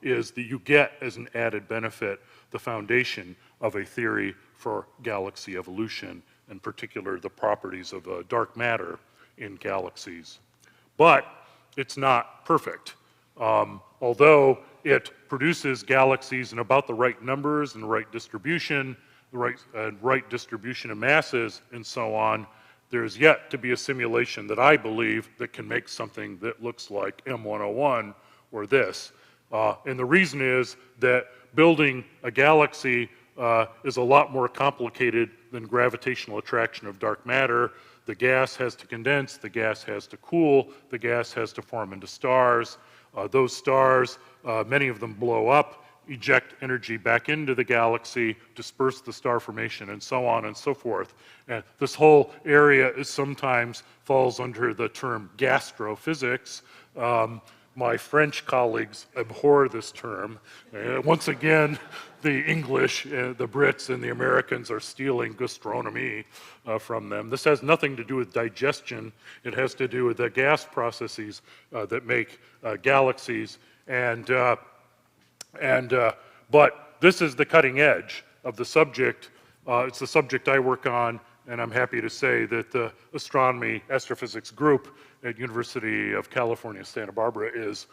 is that you get, as an added benefit, the foundation of a theory for galaxy evolution, in particular the properties of dark matter in galaxies. But it's not perfect. Although it produces galaxies in about the right numbers and the right distribution, right distribution of masses, and so on, there's yet to be a simulation that I believe that can make something that looks like M101 or this. And the reason is that building a galaxy is a lot more complicated than gravitational attraction of dark matter. The gas has to condense, the gas has to cool, the gas has to form into stars. Those stars, many of them blow up, eject energy back into the galaxy, disperse the star formation, and so on and so forth. And this whole area sometimes falls under the term gastrophysics. My French colleagues abhor this term. Once again, the English, the Brits, and the Americans are stealing gastronomy from them. This has nothing to do with digestion. It has to do with the gas processes that make galaxies. But this is the cutting edge of the subject. It's the subject I work on and I'm happy to say that the astronomy astrophysics group at University of California, Santa Barbara is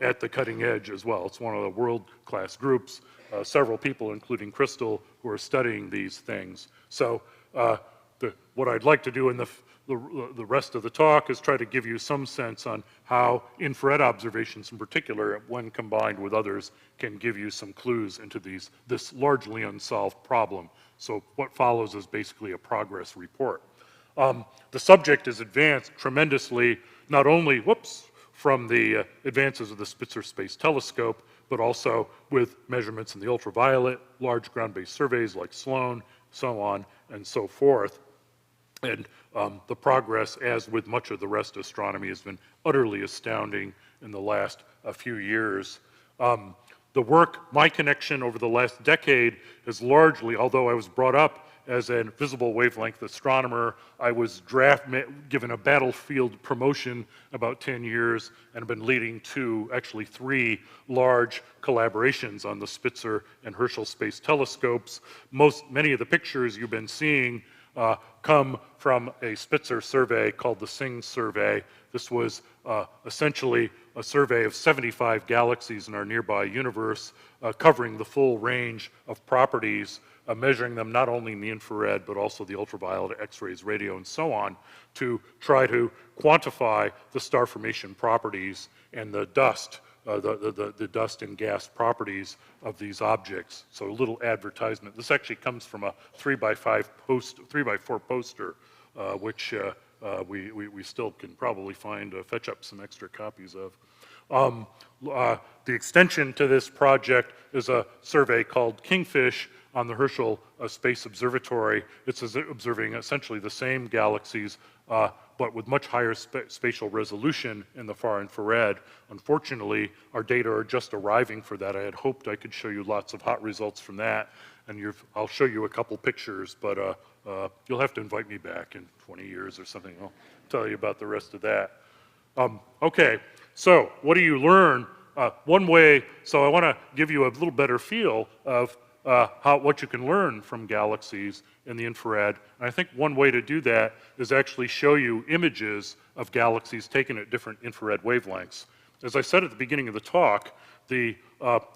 at the cutting edge as well. It's one of the world-class groups, several people, including Crystal, who are studying these things. So what I'd like to do in the rest of the talk is try to give you some sense on how infrared observations in particular, when combined with others, can give you some clues into this largely unsolved problem. So what follows is basically a progress report. The subject is advanced tremendously, not only, from the advances of the Spitzer Space Telescope, but also with measurements in the ultraviolet, large ground-based surveys like Sloan, so on and so forth. And the progress, as with much of the rest of astronomy, has been utterly astounding in the last few years. The work, my connection over the last decade is largely, although I was brought up as a visible wavelength astronomer, I was given a battlefield promotion about 10 years and have been leading to actually 3 large collaborations on the Spitzer and Herschel space telescopes. Many of the pictures you've been seeing come from a Spitzer survey called the SING survey. This was essentially a survey of 75 galaxies in our nearby universe, covering the full range of properties, measuring them not only in the infrared, but also the ultraviolet, X-rays, radio, and so on, to try to quantify the star formation properties and the dust, the dust and gas properties of these objects. So a little advertisement. This actually comes from a 3x4 poster, which we still can probably fetch up some extra copies of. The extension to this project is a survey called Kingfish on the Herschel Space Observatory. It's observing essentially the same galaxies, but with much higher spatial resolution in the far infrared. Unfortunately, our data are just arriving for that. I had hoped I could show you lots of hot results from that, and I'll show you a couple pictures, but you'll have to invite me back in 20 years or something. I'll tell you about the rest of that. Okay, so what do you learn? One way, so I want to give you a little better feel of what you can learn from galaxies in the infrared. And I think one way to do that is actually show you images of galaxies taken at different infrared wavelengths. As I said at the beginning of the talk, the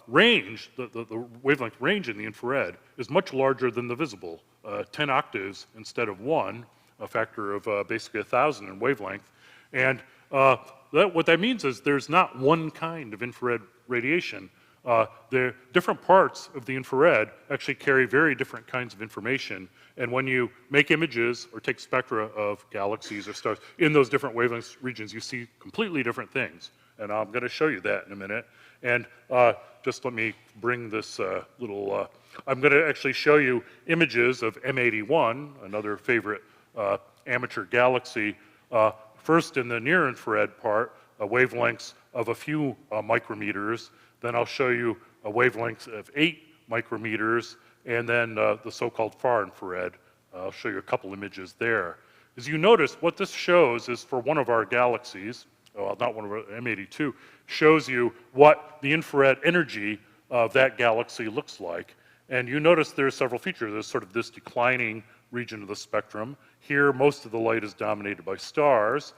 range, the wavelength range in the infrared is much larger than the visible, 10 octaves instead of 1, a factor of basically 1,000 in wavelength. And what that means is there's not one kind of infrared radiation. The different parts of the infrared actually carry very different kinds of information. And when you make images or take spectra of galaxies or stars in those different wavelength regions, you see completely different things. And I'm going to show you that in a minute. And just let me bring this I'm going to actually show you images of M81, another favorite amateur galaxy. First in the near infrared part, wavelengths of a few micrometers. Then I'll show you a wavelength of 8 micrometers, and then the so-called far infrared. I'll show you a couple images there. As you notice, what this shows is for one of our galaxies, not one of our, M82, shows you what the infrared energy of that galaxy looks like. And you notice there's several features. There's sort of this declining region of the spectrum. Here, most of the light is dominated by stars.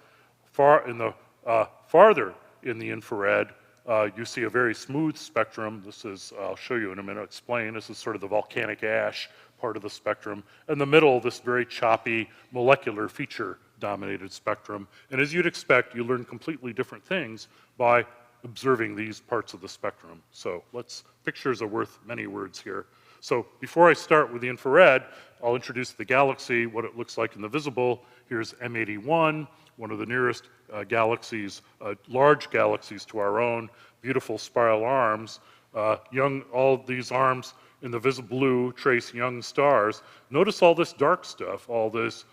Farther in the infrared, you see a very smooth spectrum. This is, I'll show you in a minute, explain. This is sort of the volcanic ash part of the spectrum. In the middle, this very choppy molecular feature dominated spectrum. And as you'd expect, you learn completely different things by observing these parts of the spectrum. So pictures are worth many words here. So before I start with the infrared, I'll introduce the galaxy, what it looks like in the visible. Here's M81, one of the nearest galaxies, large galaxies to our own, beautiful spiral arms. All these arms in the visible blue trace young stars. Notice all this dark stuff, all this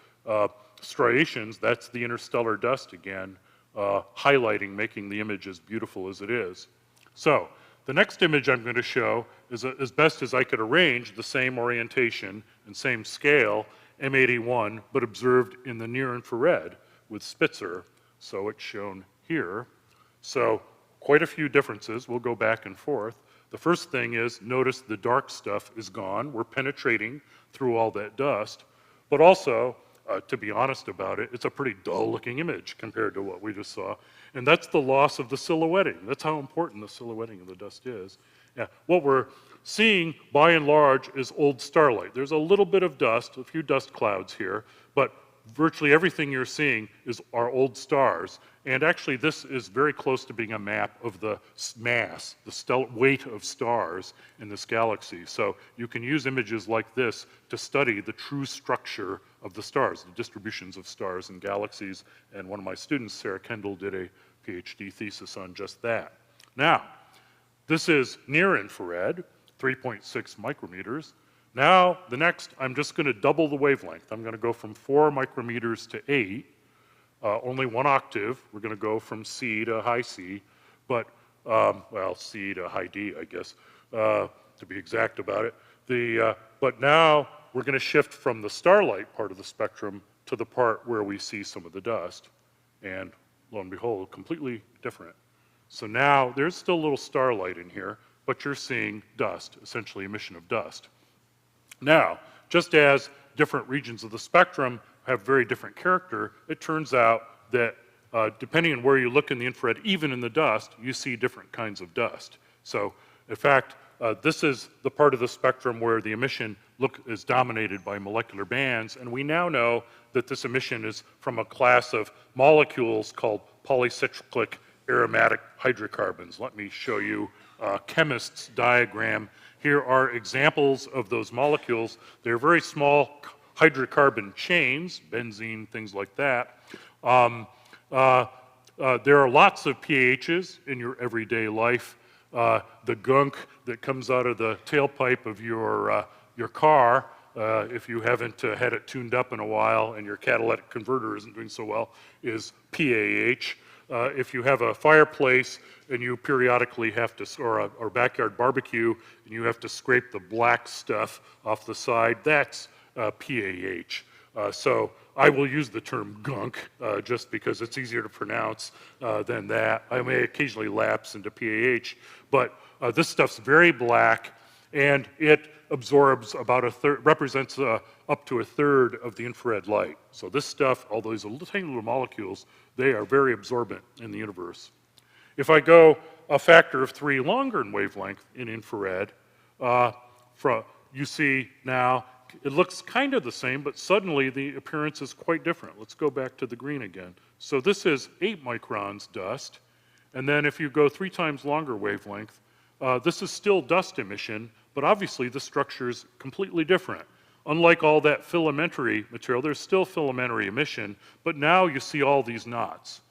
striations, that's the interstellar dust again, highlighting, making the image as beautiful as it is. So the next image I'm going to show is as best as I could arrange the same orientation and same scale, M81, but observed in the near infrared with Spitzer. So it's shown here. So quite a few differences. We'll go back and forth. The first thing is, notice the dark stuff is gone. We're penetrating through all that dust. But also, to be honest about it, it's a pretty dull-looking image compared to what we just saw. And that's the loss of the silhouetting. That's how important the silhouetting of the dust is. Yeah, what we're seeing, by and large, is old starlight. There's a little bit of dust, a few dust clouds here, but virtually everything you're seeing are old stars. And actually, this is very close to being a map of the mass, the weight of stars in this galaxy. So you can use images like this to study the true structure of the stars, the distributions of stars and galaxies. And one of my students, Sarah Kendall, did a PhD thesis on just that. Now, this is near infrared, 3.6 micrometers. Now, the next, I'm just going to double the wavelength. I'm going to go from 4 micrometers to 8, only 1 octave. We're going to go from C to high C, but, well, C to high D, I guess, to be exact about it. But now we're going to shift from the starlight part of the spectrum to the part where we see some of the dust. And lo and behold, completely different. So now there's still a little starlight in here, but you're seeing dust, essentially emission of dust. Now, just as different regions of the spectrum have very different character, it turns out that depending on where you look in the infrared, even in the dust, you see different kinds of dust. So, in fact, this is the part of the spectrum where the emission is dominated by molecular bands, and we now know that this emission is from a class of molecules called polycyclic aromatic hydrocarbons. Let me show you a chemist's diagram. Here are examples of those molecules. They're very small hydrocarbon chains, benzene, things like that. There are lots of PAHs in your everyday life. The gunk that comes out of the tailpipe of your car, if you haven't had it tuned up in a while and your catalytic converter isn't doing so well, is PAH. If you have a fireplace and you periodically have to, or backyard barbecue, and you have to scrape the black stuff off the side, that's PAH. So I will use the term gunk just because it's easier to pronounce than that. I may occasionally lapse into PAH, but this stuff's very black, and it absorbs about a third, represents up to a third of the infrared light. So this stuff, although these are little tiny little molecules, they are very absorbent in the universe. If I go a factor of 3 longer in wavelength in infrared, you see now it looks kind of the same, but suddenly the appearance is quite different. Let's go back to the green again. So this is 8 microns dust, and then if you go 3 times longer wavelength, this is still dust emission, but obviously the structure is completely different. Unlike all that filamentary material, there's still filamentary emission, but now you see all these knots.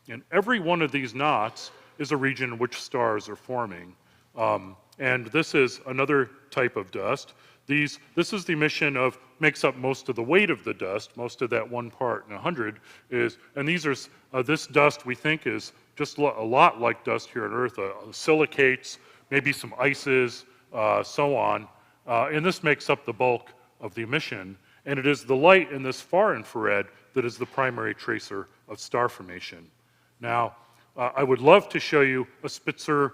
And every one of these knots is a region in which stars are forming. And this is another type of dust. This is the emission of, makes up most of the weight of the dust, most of that 1 part in 100 is, and these are, this dust we think is just a lot like dust here on Earth, silicates, maybe some ices, so on. And this makes up the bulk of the emission, and it is the light in this far infrared that is the primary tracer of star formation. Now, I would love to show you a Spitzer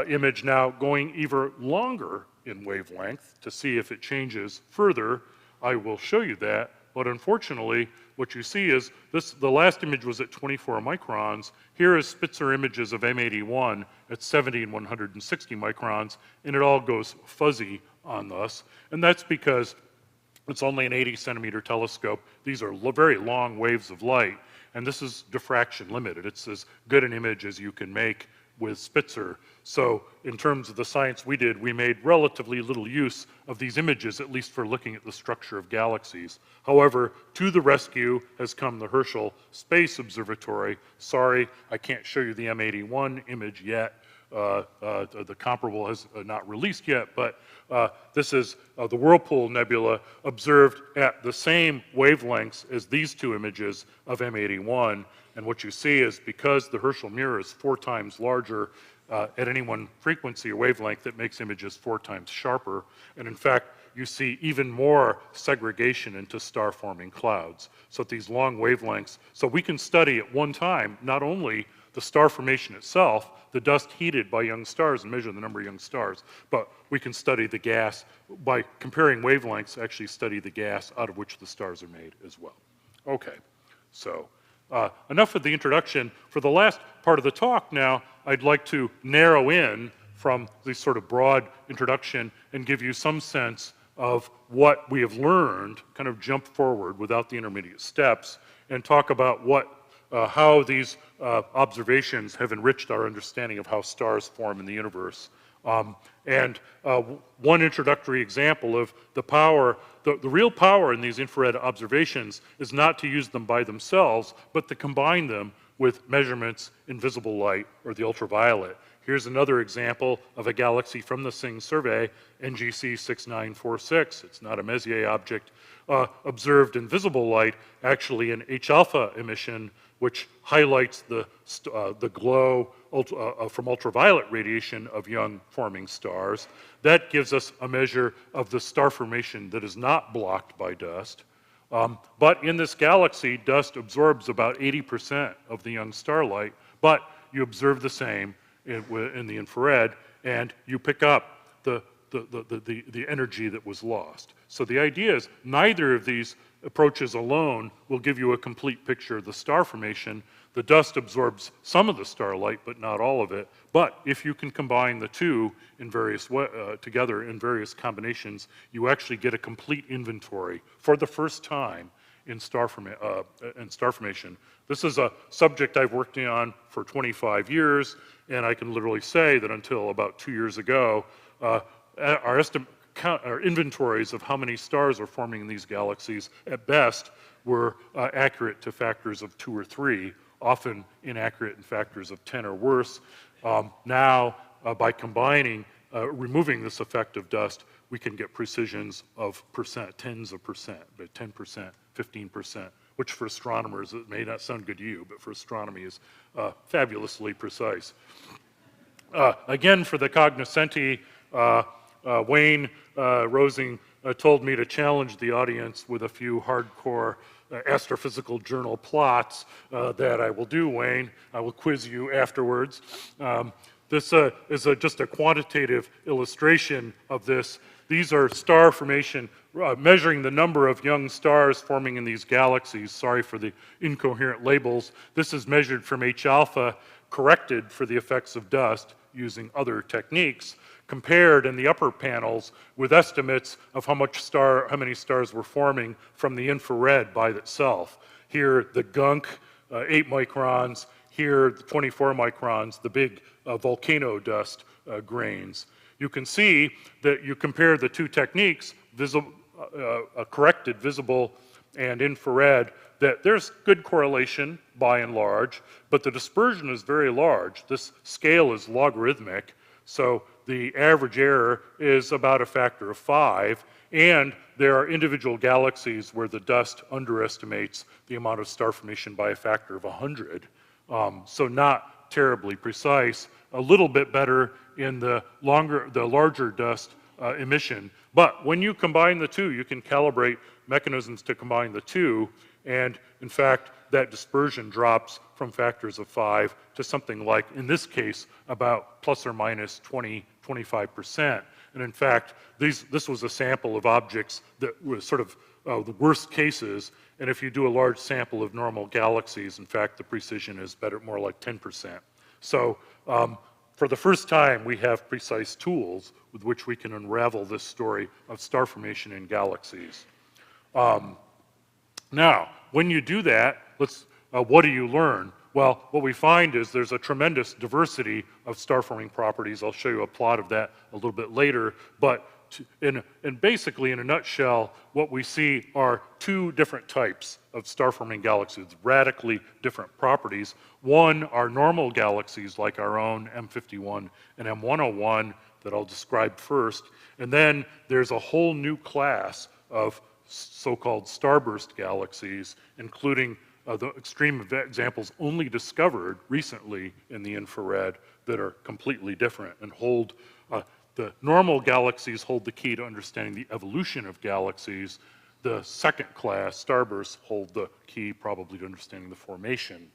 image now going even longer in wavelength to see if it changes further. I will show you that, but unfortunately, what you see is the last image was at 24 microns. Here is Spitzer images of M81 at 70 and 160 microns, and it all goes fuzzy on us. And that's because it's only an 80 centimeter telescope. These are very long waves of light, and this is diffraction limited. It's as good an image as you can make with Spitzer. So in terms of the science we did, we made relatively little use of these images, at least for looking at the structure of galaxies. However, to the rescue has come the Herschel Space Observatory. Sorry, I can't show you the M81 image yet. The comparable has not released yet, but this is the Whirlpool Nebula observed at the same wavelengths as these 2 images of M81. And what you see is because the Herschel mirror is 4 times larger at any one frequency or wavelength, it makes images 4 times sharper. And in fact, you see even more segregation into star-forming clouds. So at these long wavelengths, so we can study at one time not only the star formation itself, the dust heated by young stars, and measure the number of young stars. But we can study the gas, by comparing wavelengths, actually study the gas out of which the stars are made as well. Okay, so enough of the introduction. For the last part of the talk now, I'd like to narrow in from this sort of broad introduction and give you some sense of what we have learned, kind of jump forward without the intermediate steps, and talk about how these observations have enriched our understanding of how stars form in the universe. One introductory example of the power, the real power in these infrared observations is not to use them by themselves, but to combine them with measurements in visible light or the ultraviolet. Here's another example of a galaxy from the SING survey, NGC 6946. It's not a Messier object, observed in visible light, actually an H-alpha emission, which highlights the glow from ultraviolet radiation of young forming stars. That gives us a measure of the star formation that is not blocked by dust. But in this galaxy, dust absorbs about 80% of the young starlight, but you observe the same in the infrared, and you pick up the energy that was lost. So the idea is neither of these approaches alone will give you a complete picture of the star formation. The dust absorbs some of the starlight, but not all of it. But if you can combine the two in together in various combinations, you actually get a complete inventory for the first time in star formation. This is a subject I've worked on for 25 years, and I can literally say that until about 2 years ago, our inventories of how many stars are forming in these galaxies, at best, were accurate to factors of 2 or 3, often inaccurate in factors of 10 or worse. Now, by combining, removing this effect of dust, we can get precisions of tens of percent, 10%, 15%, which for astronomers, it may not sound good to you, but for astronomy is fabulously precise. Again, for the cognoscenti, Wayne Rosing told me to challenge the audience with a few hardcore astrophysical journal plots that I will do, Wayne. I will quiz you afterwards. This is just a quantitative illustration of this. These are star formation, measuring the number of young stars forming in these galaxies. Sorry for the incoherent labels. This is measured from H-alpha, corrected for the effects of dust using other techniques, compared in the upper panels with estimates of how many stars were forming from the infrared by itself. Here, the gunk, 8 microns. Here, the 24 microns, the big volcano dust grains. You can see that you compare the two techniques, corrected visible and infrared, that there's good correlation by and large, but the dispersion is very large. This scale is logarithmic, so the average error is about a factor of 5, and there are individual galaxies where the dust underestimates the amount of star formation by a factor of 100. So not terribly precise, a little bit better in the larger dust emission. But when you combine the two, you can calibrate mechanisms to combine the two, and in fact, that dispersion drops from factors of 5 to something like, in this case, about plus or minus 25%. And in fact, this was a sample of objects that was sort of the worst cases, and if you do a large sample of normal galaxies, in fact, the precision is more like 10%. So for the first time, we have precise tools with which we can unravel this story of star formation in galaxies. Now, when you do that, what do you learn? Well, what we find is there's a tremendous diversity of star-forming properties. I'll show you a plot of that a little bit later. But basically, in a nutshell, what we see are two different types of star-forming galaxies, radically different properties. One are normal galaxies like our own M51 and M101 that I'll describe first. And then there's a whole new class of so-called starburst galaxies, including the extreme examples only discovered recently in the infrared that are completely different and hold, the normal galaxies hold the key to understanding the evolution of galaxies. The second class, starbursts, hold the key probably to understanding the formation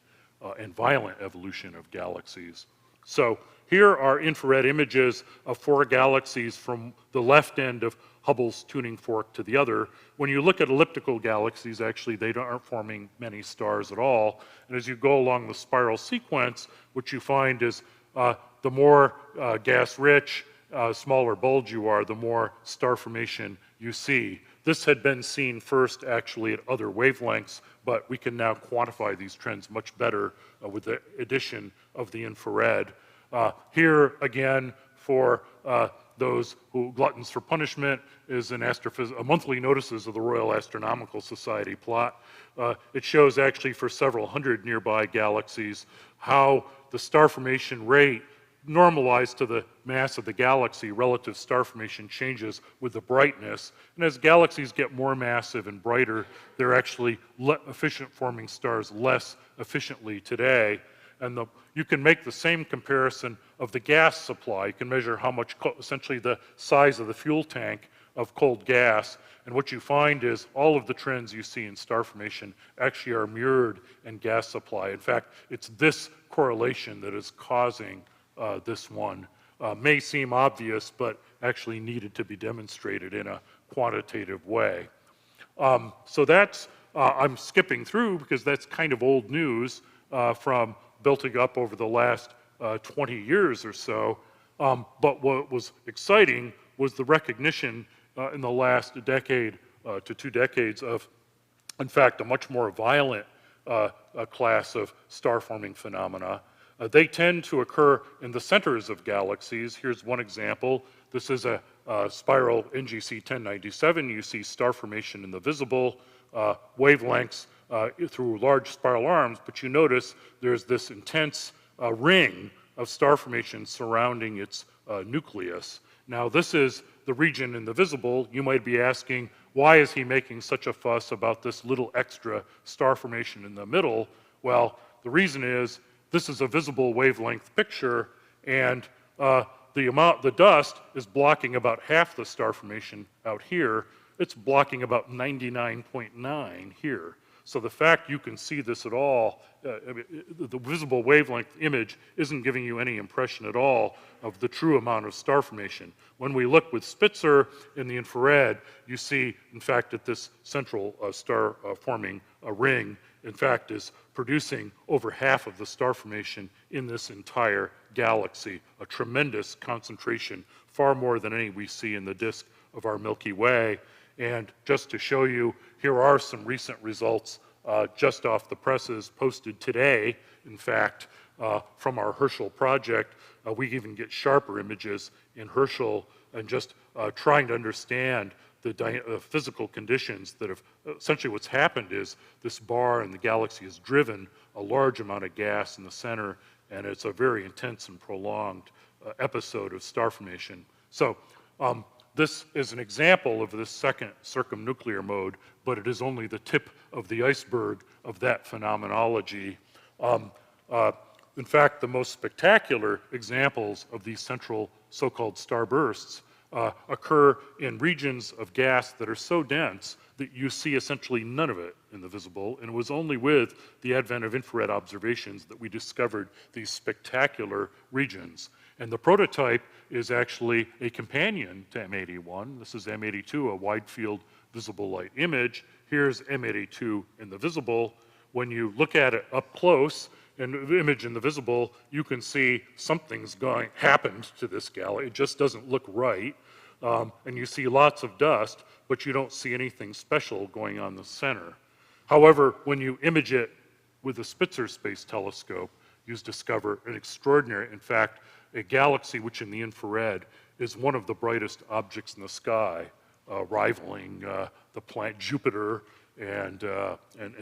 and violent evolution of galaxies. So here are infrared images of 4 galaxies from the left end of Hubble's tuning fork to the other. When you look at elliptical galaxies, actually they aren't forming many stars at all. And as you go along the spiral sequence, what you find is the more gas-rich, smaller bulge you are, the more star formation you see. This had been seen first actually at other wavelengths, but we can now quantify these trends much better with the addition of the infrared. Here again, for those who gluttons for punishment, is an a monthly notices of the Royal Astronomical Society plot. It shows actually for several hundred nearby galaxies how the star formation rate normalized to the mass of the galaxy, relative star formation changes with the brightness. And as galaxies get more massive and brighter, they're actually efficient forming stars less efficiently today. And you can make the same comparison of the gas supply. You can measure how much, essentially the size of the fuel tank of cold gas. And what you find is all of the trends you see in star formation actually are mirrored in gas supply. In fact, it's this correlation that is causing this one. May seem obvious, but actually needed to be demonstrated in a quantitative way. So that's, I'm skipping through because that's kind of old news from building up over the last 20 years or so. But what was exciting was the recognition in the last decade to 2 decades of, in fact, a much more violent class of star-forming phenomena. They tend to occur in the centers of galaxies. Here's one example. This is a spiral NGC 1097. You see star formation in the visible wavelengths through large spiral arms, but you notice there's this intense ring of star formation surrounding its nucleus. Now, this is the region in the visible. You might be asking, why is he making such a fuss about this little extra star formation in the middle? Well, the reason is this is a visible wavelength picture, and the dust is blocking about half the star formation out here. It's blocking about 99.9 here. So the fact you can see this at all, the visible wavelength image isn't giving you any impression at all of the true amount of star formation. When we look with Spitzer in the infrared, you see, in fact, that this central star forming ring, in fact, is producing over half of the star formation in this entire galaxy, a tremendous concentration, far more than any we see in the disk of our Milky Way. And just to show you, here are some recent results just off the presses posted today, in fact, from our Herschel project. We even get sharper images in Herschel, and just trying to understand the physical conditions that have, essentially what's happened is this bar in the galaxy has driven a large amount of gas in the center, and it's a very intense and prolonged episode of star formation. So this is an example of this second circumnuclear mode, but it is only the tip of the iceberg of that phenomenology. In fact, the most spectacular examples of these central so-called starbursts occur in regions of gas that are so dense that you see essentially none of it in the visible, and it was only with the advent of infrared observations that we discovered these spectacular regions. And the prototype is actually a companion to M81. This is M82, a wide field visible light image. Here's M82 in the visible. When you look at it up close, and the image in the visible, you can see something's happened to this galaxy. It just doesn't look right. And you see lots of dust, but you don't see anything special going on in the center. However, when you image it with the Spitzer Space Telescope, you discover an extraordinary, in fact, a galaxy which in the infrared is one of the brightest objects in the sky, rivaling the planet Jupiter and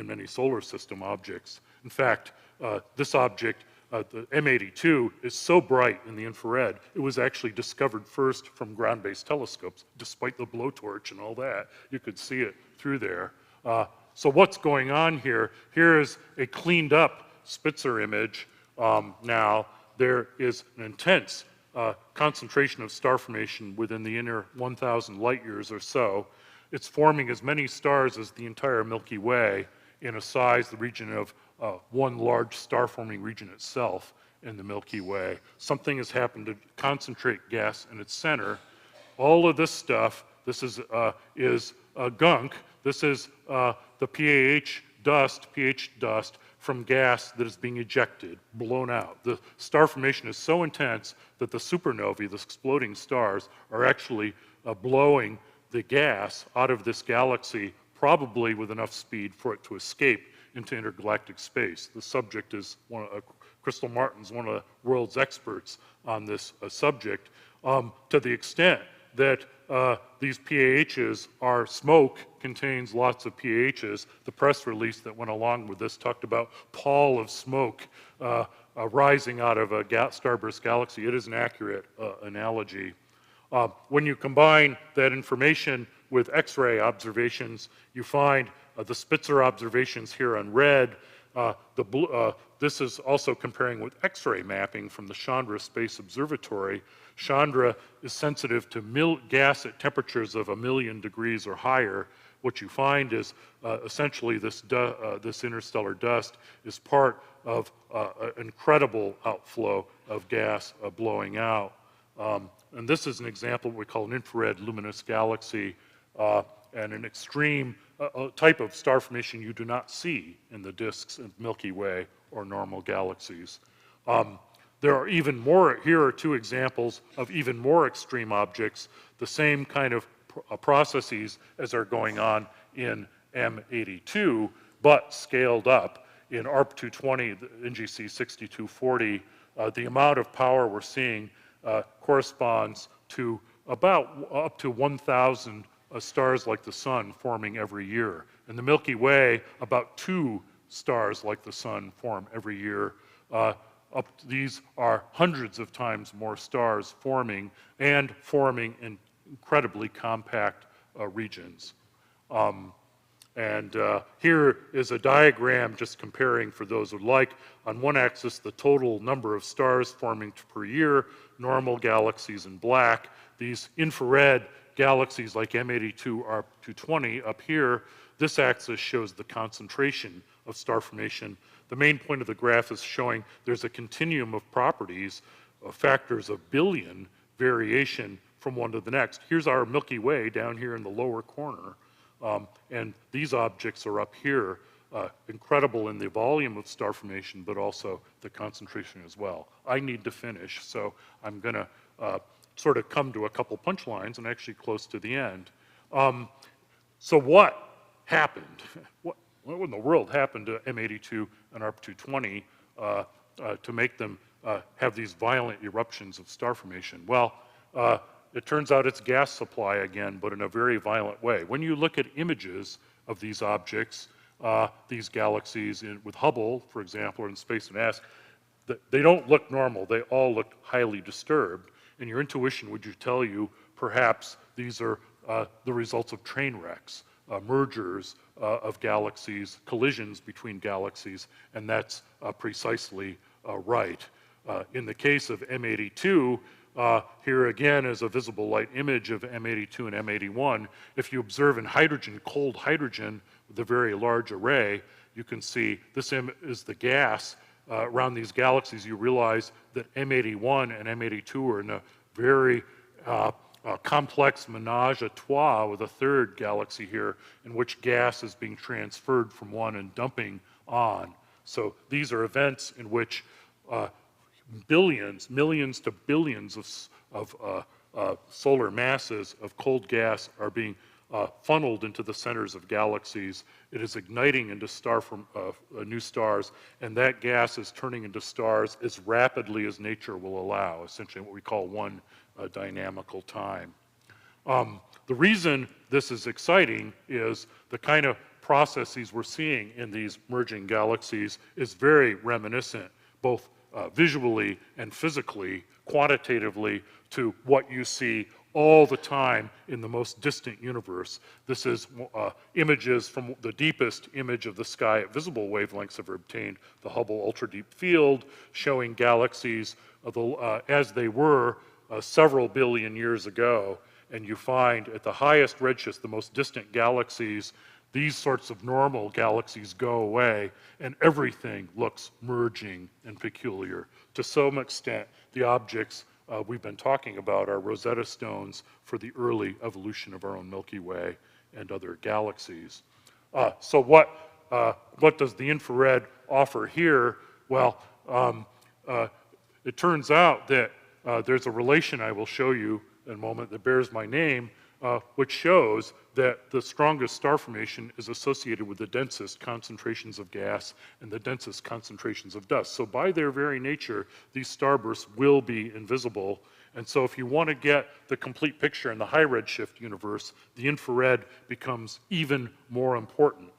many solar system objects. In fact, this object, the M82, is so bright in the infrared, it was actually discovered first from ground-based telescopes, despite the blowtorch and all that. You could see it through there. So what's going on here? Here is a cleaned up Spitzer image. Now, there is an intense concentration of star formation within the inner 1,000 light years or so. It's forming as many stars as the entire Milky Way, in a size, the region of one large star-forming region itself in the Milky Way. Something has happened to concentrate gas in its center. All of this stuff, this is gunk. This is the pH dust from gas that is being ejected, blown out. The star formation is so intense that the supernovae, the exploding stars, are actually blowing the gas out of this galaxy, probably with enough speed for it to escape into intergalactic space. The subject is Crystal Martin's one of the world's experts on this subject, to the extent that these PAHs are smoke contains lots of PAHs. The press release that went along with this talked about pall of smoke rising out of a starburst galaxy. It is an accurate analogy. When you combine that information with X-ray observations, you find the Spitzer observations here on red. This is also comparing with X-ray mapping from the Chandra Space Observatory. Chandra is sensitive to gas at temperatures of 1,000,000 degrees or higher. What you find is essentially this interstellar dust is part of an incredible outflow of gas blowing out. And this is an example of what we call an infrared luminous galaxy, and an extreme type of star formation you do not see in the disks of Milky Way or normal galaxies. There are even more, here are two examples of even more extreme objects, the same kind of processes as are going on in M82, but scaled up. In ARP-220, the NGC 6240, the amount of power we're seeing corresponds to about up to 1,000 stars like the sun forming every year. In the Milky Way, about 2 stars like the sun form every year. These are hundreds of times more stars forming, and forming in incredibly compact regions. Here is a diagram just comparing, for those who like, on one axis the total number of stars forming per year, normal galaxies in black. These infrared galaxies like M82 are 220 up here. This axis shows the concentration of star formation. The main point of the graph is showing there's a continuum of properties, factors of billion variation from one to the next. Here's our Milky Way down here in the lower corner. And these objects are up here, incredible in the volume of star formation, but also the concentration as well. I need to finish, so I'm going to sort of come to a couple punchlines and actually close to the end. So what happened? What in the world happened to M82 and ARP-220 to make them have these violent eruptions of star formation? Well, it turns out it's gas supply again, but in a very violent way. When you look at images of these objects, these galaxies with Hubble, for example, or in space and ask, they don't look normal. They all look highly disturbed. And your intuition would you tell you perhaps these are the results of train wrecks, mergers of galaxies, collisions between galaxies, and that's precisely right. In the case of M82, here again is a visible light image of M82 and M81. If you observe in hydrogen, cold hydrogen, with a very large array, you can see this is the gas around these galaxies. You realize that M81 and M82 are in a very complex menage a trois with a third galaxy here in which gas is being transferred from one and dumping on. So these are events in which billions, millions to billions of solar masses of cold gas are being funneled into the centers of galaxies. It is igniting into new stars, and that gas is turning into stars as rapidly as nature will allow, essentially what we call one dynamical time. The reason this is exciting is the kind of processes we're seeing in these merging galaxies is very reminiscent, both visually and physically, quantitatively, to what you see all the time in the most distant universe. This is images from the deepest image of the sky at visible wavelengths ever obtained, the Hubble Ultra Deep Field, showing galaxies as they were several billion years ago. And you find at the highest redshift, the most distant galaxies, these sorts of normal galaxies go away, and everything looks merging and peculiar. To some extent, the objects we've been talking about are Rosetta Stones for the early evolution of our own Milky Way and other galaxies. So what does the infrared offer here? Well, it turns out that there's a relation I will show you in a moment that bears my name, which shows that the strongest star formation is associated with the densest concentrations of gas and the densest concentrations of dust. So by their very nature, these starbursts will be invisible. And so if you want to get the complete picture in the high-redshift universe, the infrared becomes even more important.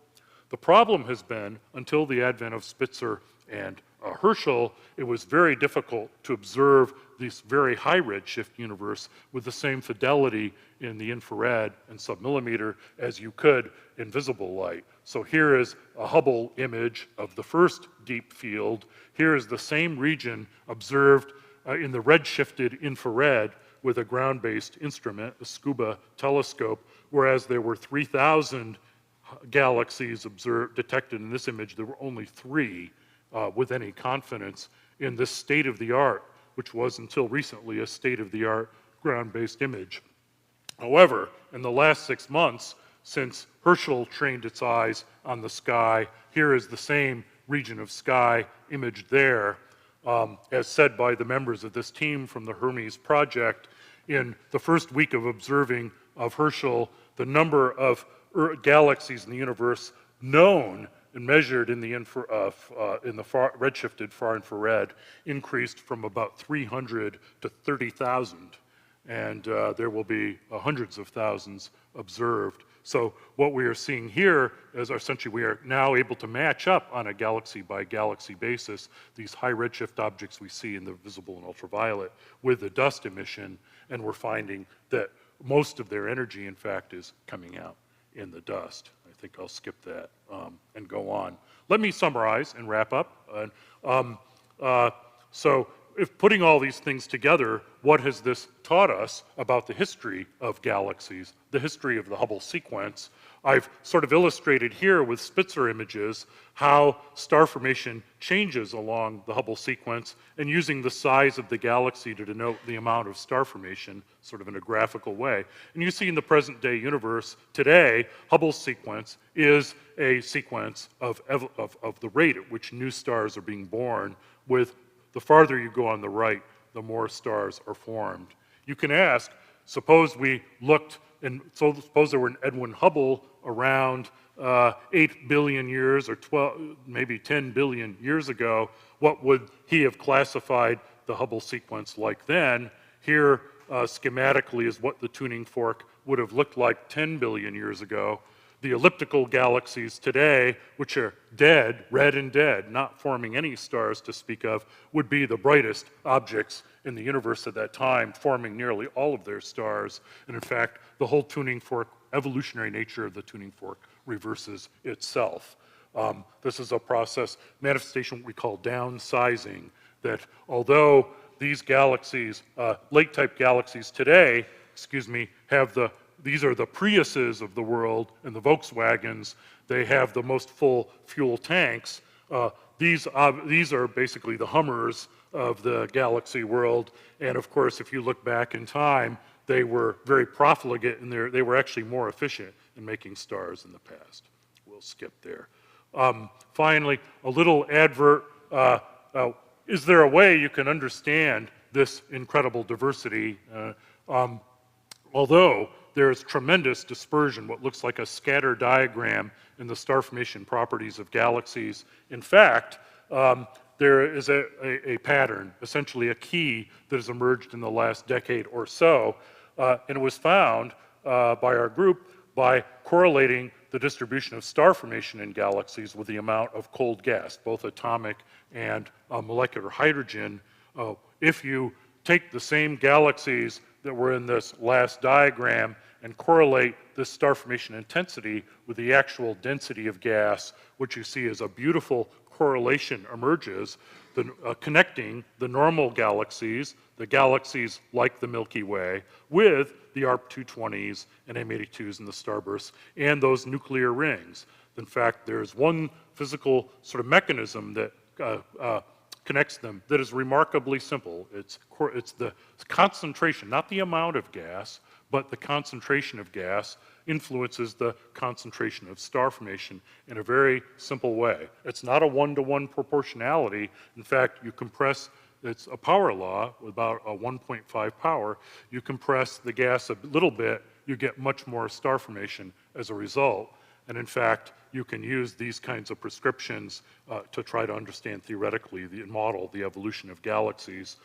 The problem has been, until the advent of Spitzer and Herschel, it was very difficult to observe this very high redshift universe with the same fidelity in the infrared and submillimeter as you could in visible light. So here is a Hubble image of the first deep field. Here is the same region observed in the redshifted infrared with a ground-based instrument, a scuba telescope, whereas there were 3,000 galaxies detected in this image. There were only 3 with any confidence in this state-of-the-art, which was until recently a state-of-the-art ground-based image. However, in the last 6 months, since Herschel trained its eyes on the sky, here is the same region of sky imaged there. As said by the members of this team from the Hermes project, in the first week of observing of Herschel, the number of galaxies in the universe known and measured in the redshifted far infrared increased from about 300 to 30,000. And there will be hundreds of thousands observed. So what we are seeing here is essentially we are now able to match up on a galaxy by galaxy basis these high redshift objects we see in the visible and ultraviolet with the dust emission, and we're finding that most of their energy, in fact, is coming out in the dust. I think I'll skip that and go on. Let me summarize and wrap up. So if putting all these things together, what has this taught us about the history of galaxies, the history of the Hubble sequence? I've sort of illustrated here with Spitzer images how star formation changes along the Hubble sequence, and using the size of the galaxy to denote the amount of star formation, sort of in a graphical way. And you see in the present day universe today, Hubble's sequence is a sequence of the rate at which new stars are being born, with the farther you go on the right, the more stars are formed. You can ask, suppose we looked, and so suppose there were an Edwin Hubble around 8 billion years or 12, maybe 10 billion years ago, what would he have classified the Hubble sequence like then? Here, schematically, is what the tuning fork would have looked like 10 billion years ago. The elliptical galaxies today, which are dead, red and dead, not forming any stars to speak of, would be the brightest objects in the universe at that time, forming nearly all of their stars. And in fact, the whole tuning fork, evolutionary nature of the tuning fork, reverses itself. This is a process, manifestation, what we call downsizing, that although these galaxies, late-type galaxies today, have these are the Priuses of the world and the Volkswagens. They have the most full fuel tanks. These are basically the Hummers of the galaxy world. And of course, if you look back in time, they were very profligate and they were actually more efficient in making stars in the past. We'll skip there. Finally, a little advert. Is there a way you can understand this incredible diversity? Although there is tremendous dispersion, what looks like a scatter diagram in the star formation properties of galaxies. In fact, there is a pattern, essentially a key that has emerged in the last decade or so, and it was found by our group by correlating the distribution of star formation in galaxies with the amount of cold gas, both atomic and molecular hydrogen. If you take the same galaxies that were in this last diagram and correlate this star formation intensity with the actual density of gas, what you see is a beautiful correlation emerges, connecting the normal galaxies, the galaxies like the Milky Way, with the ARP-220s and M82s and the Starbursts, and those nuclear rings. In fact, there's one physical sort of mechanism that connects them that is remarkably simple. It's the concentration, not the amount of gas, but the concentration of gas influences the concentration of star formation in a very simple way. It's not a one-to-one proportionality. In fact, you compress, it's a power law with about a 1.5 power. You compress the gas a little bit, you get much more star formation as a result. And in fact, you can use these kinds of prescriptions to try to understand theoretically and model the evolution of galaxies.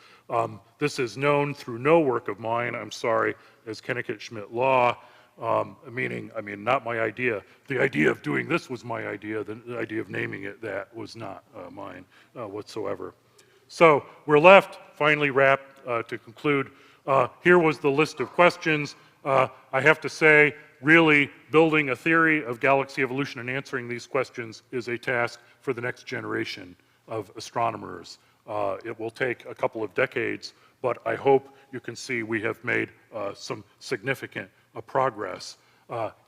This is known through no work of mine, I'm sorry, as Kennicutt-Schmidt law, meaning, not my idea. The idea of doing this was my idea. The idea of naming it that was not mine whatsoever. So we're left, finally wrapped, to conclude. Here was the list of questions. I have to say, really, building a theory of galaxy evolution and answering these questions is a task for the next generation of astronomers. It will take a couple of decades, but I hope you can see we have made some significant progress.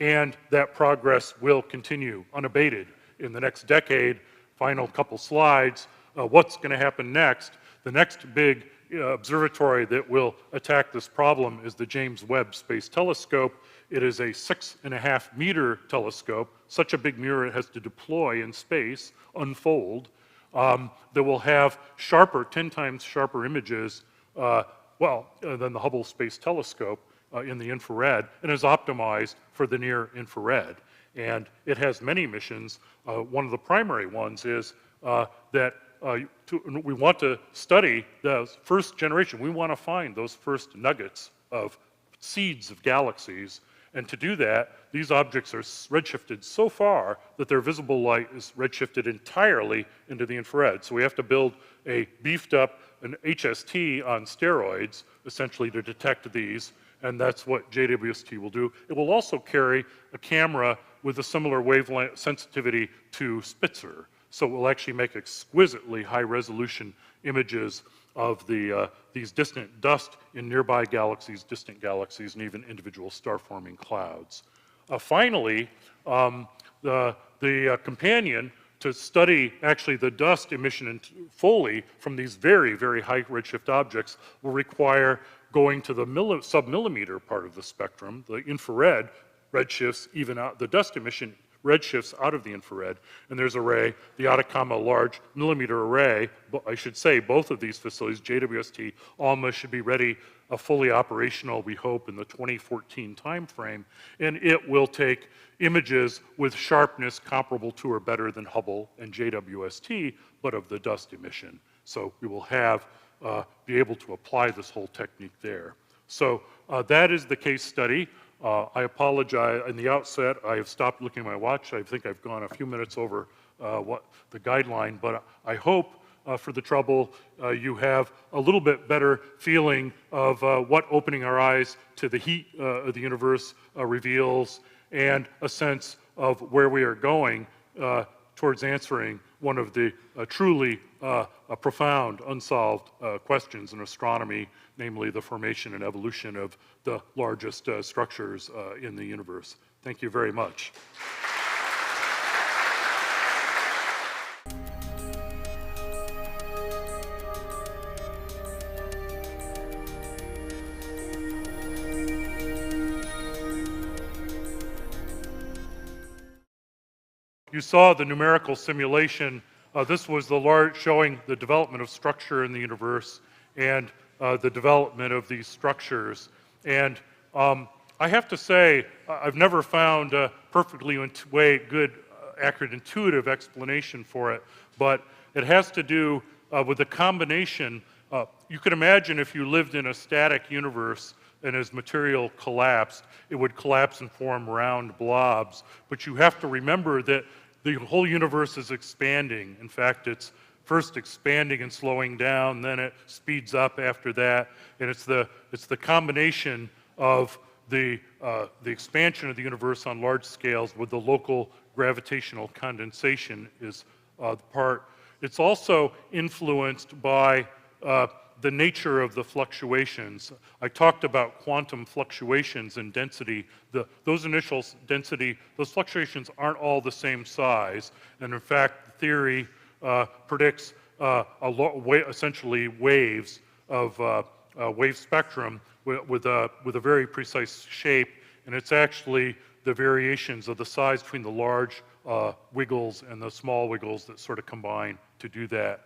And that progress will continue unabated in the next decade. Final couple slides. What's going to happen next? The next big observatory that will attack this problem is the James Webb Space Telescope. It is a 6.5 meter telescope, such a big mirror it has to deploy in space, unfold, that will have sharper, 10 times sharper images, than the Hubble Space Telescope in the infrared, and is optimized for the near infrared. And it has many missions. One of the primary ones is that we want to study the first generation. We want to find those first nuggets of seeds of galaxies. And to do that, these objects are redshifted so far that their visible light is redshifted entirely into the infrared. So we have to build a beefed up, an HST on steroids, essentially to detect these. And that's what JWST will do. It will also carry a camera with a similar wavelength sensitivity to Spitzer. So it will actually make exquisitely high-resolution images of these distant dust in nearby galaxies, distant galaxies, and even individual star-forming clouds. Finally, the companion to study actually the dust emission fully from these very, very high redshift objects will require going to the sub-millimeter part of the spectrum, the infrared redshifts, even out the dust emission redshifts out of the infrared, and there's array, the Atacama Large Millimeter Array. I should say both of these facilities, JWST, almost should be ready, fully operational, we hope, in the 2014 timeframe, and it will take images with sharpness comparable to or better than Hubble and JWST, but of the dust emission. So we will have, be able to apply this whole technique there. So that is the case study. I apologize in the outset. I have stopped looking at my watch. I think I've gone a few minutes over what the guideline, but I hope for the trouble you have a little bit better feeling of what opening our eyes to the heat of the universe reveals, and a sense of where we are going towards answering one of the truly profound unsolved questions in astronomy, namely the formation and evolution of the largest structures in the universe. Thank you very much. You saw the numerical simulation. This was the showing the development of structure in the universe and the development of these structures. And I have to say, I've never found a perfectly good, accurate, intuitive explanation for it, but it has to do with the combination. You could imagine if you lived in a static universe and as material collapsed, it would collapse and form round blobs. But you have to remember that the whole universe is expanding. In fact, it's first expanding and slowing down, then it speeds up after that. And it's the combination of the expansion of the universe on large scales with the local gravitational condensation is part. It's also influenced by the nature of the fluctuations. I talked about quantum fluctuations in density. Those initial density, those fluctuations aren't all the same size. And in fact, the theory predicts essentially waves of wave spectrum with a very precise shape. And it's actually the variations of the size between the large wiggles and the small wiggles that sort of combine to do that.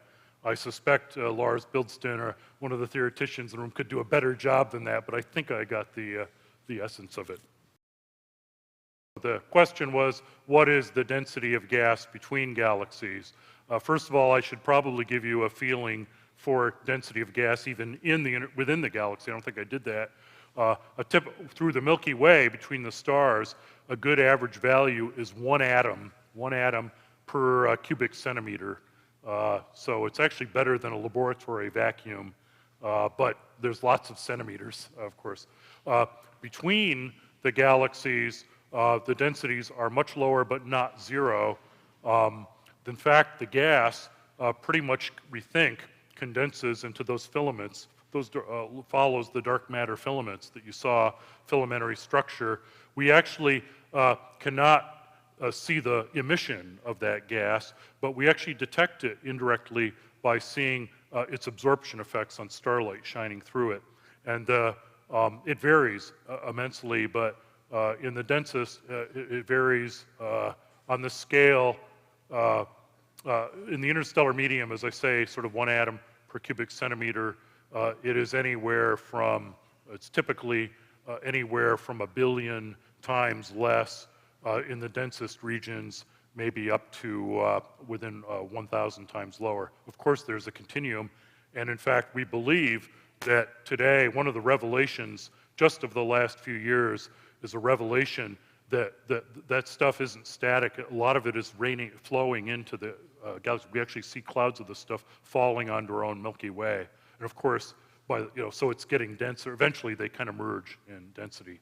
I suspect Lars Bildsten, one of the theoreticians in the room, could do a better job than that, but I think I got the essence of it. The question was, what is the density of gas between galaxies? First of all, I should probably give you a feeling for density of gas even within the galaxy. I don't think I did that. Through the Milky Way, between the stars, a good average value is one atom per cubic centimeter. So it's actually better than a laboratory vacuum, but there's lots of centimeters, of course. Between the galaxies, the densities are much lower, but not zero. In fact, the gas pretty much, we think, condenses into those filaments. Those follows the dark matter filaments that you saw, filamentary structure. We actually cannot see the emission of that gas, but we actually detect it indirectly by seeing its absorption effects on starlight shining through it. And it varies immensely, but in the densest, it varies on the scale. In the interstellar medium, as I say, sort of one atom per cubic centimeter, it is anywhere from, it's typically anywhere from 1 billion times less in the densest regions, maybe up to within 1,000 times lower. Of course, there's a continuum, and in fact, we believe that today, one of the revelations just of the last few years is a revelation that stuff isn't static. A lot of it is flowing into the galaxy. We actually see clouds of this stuff falling onto our own Milky Way. And of course, so it's getting denser. Eventually, they kind of merge in density.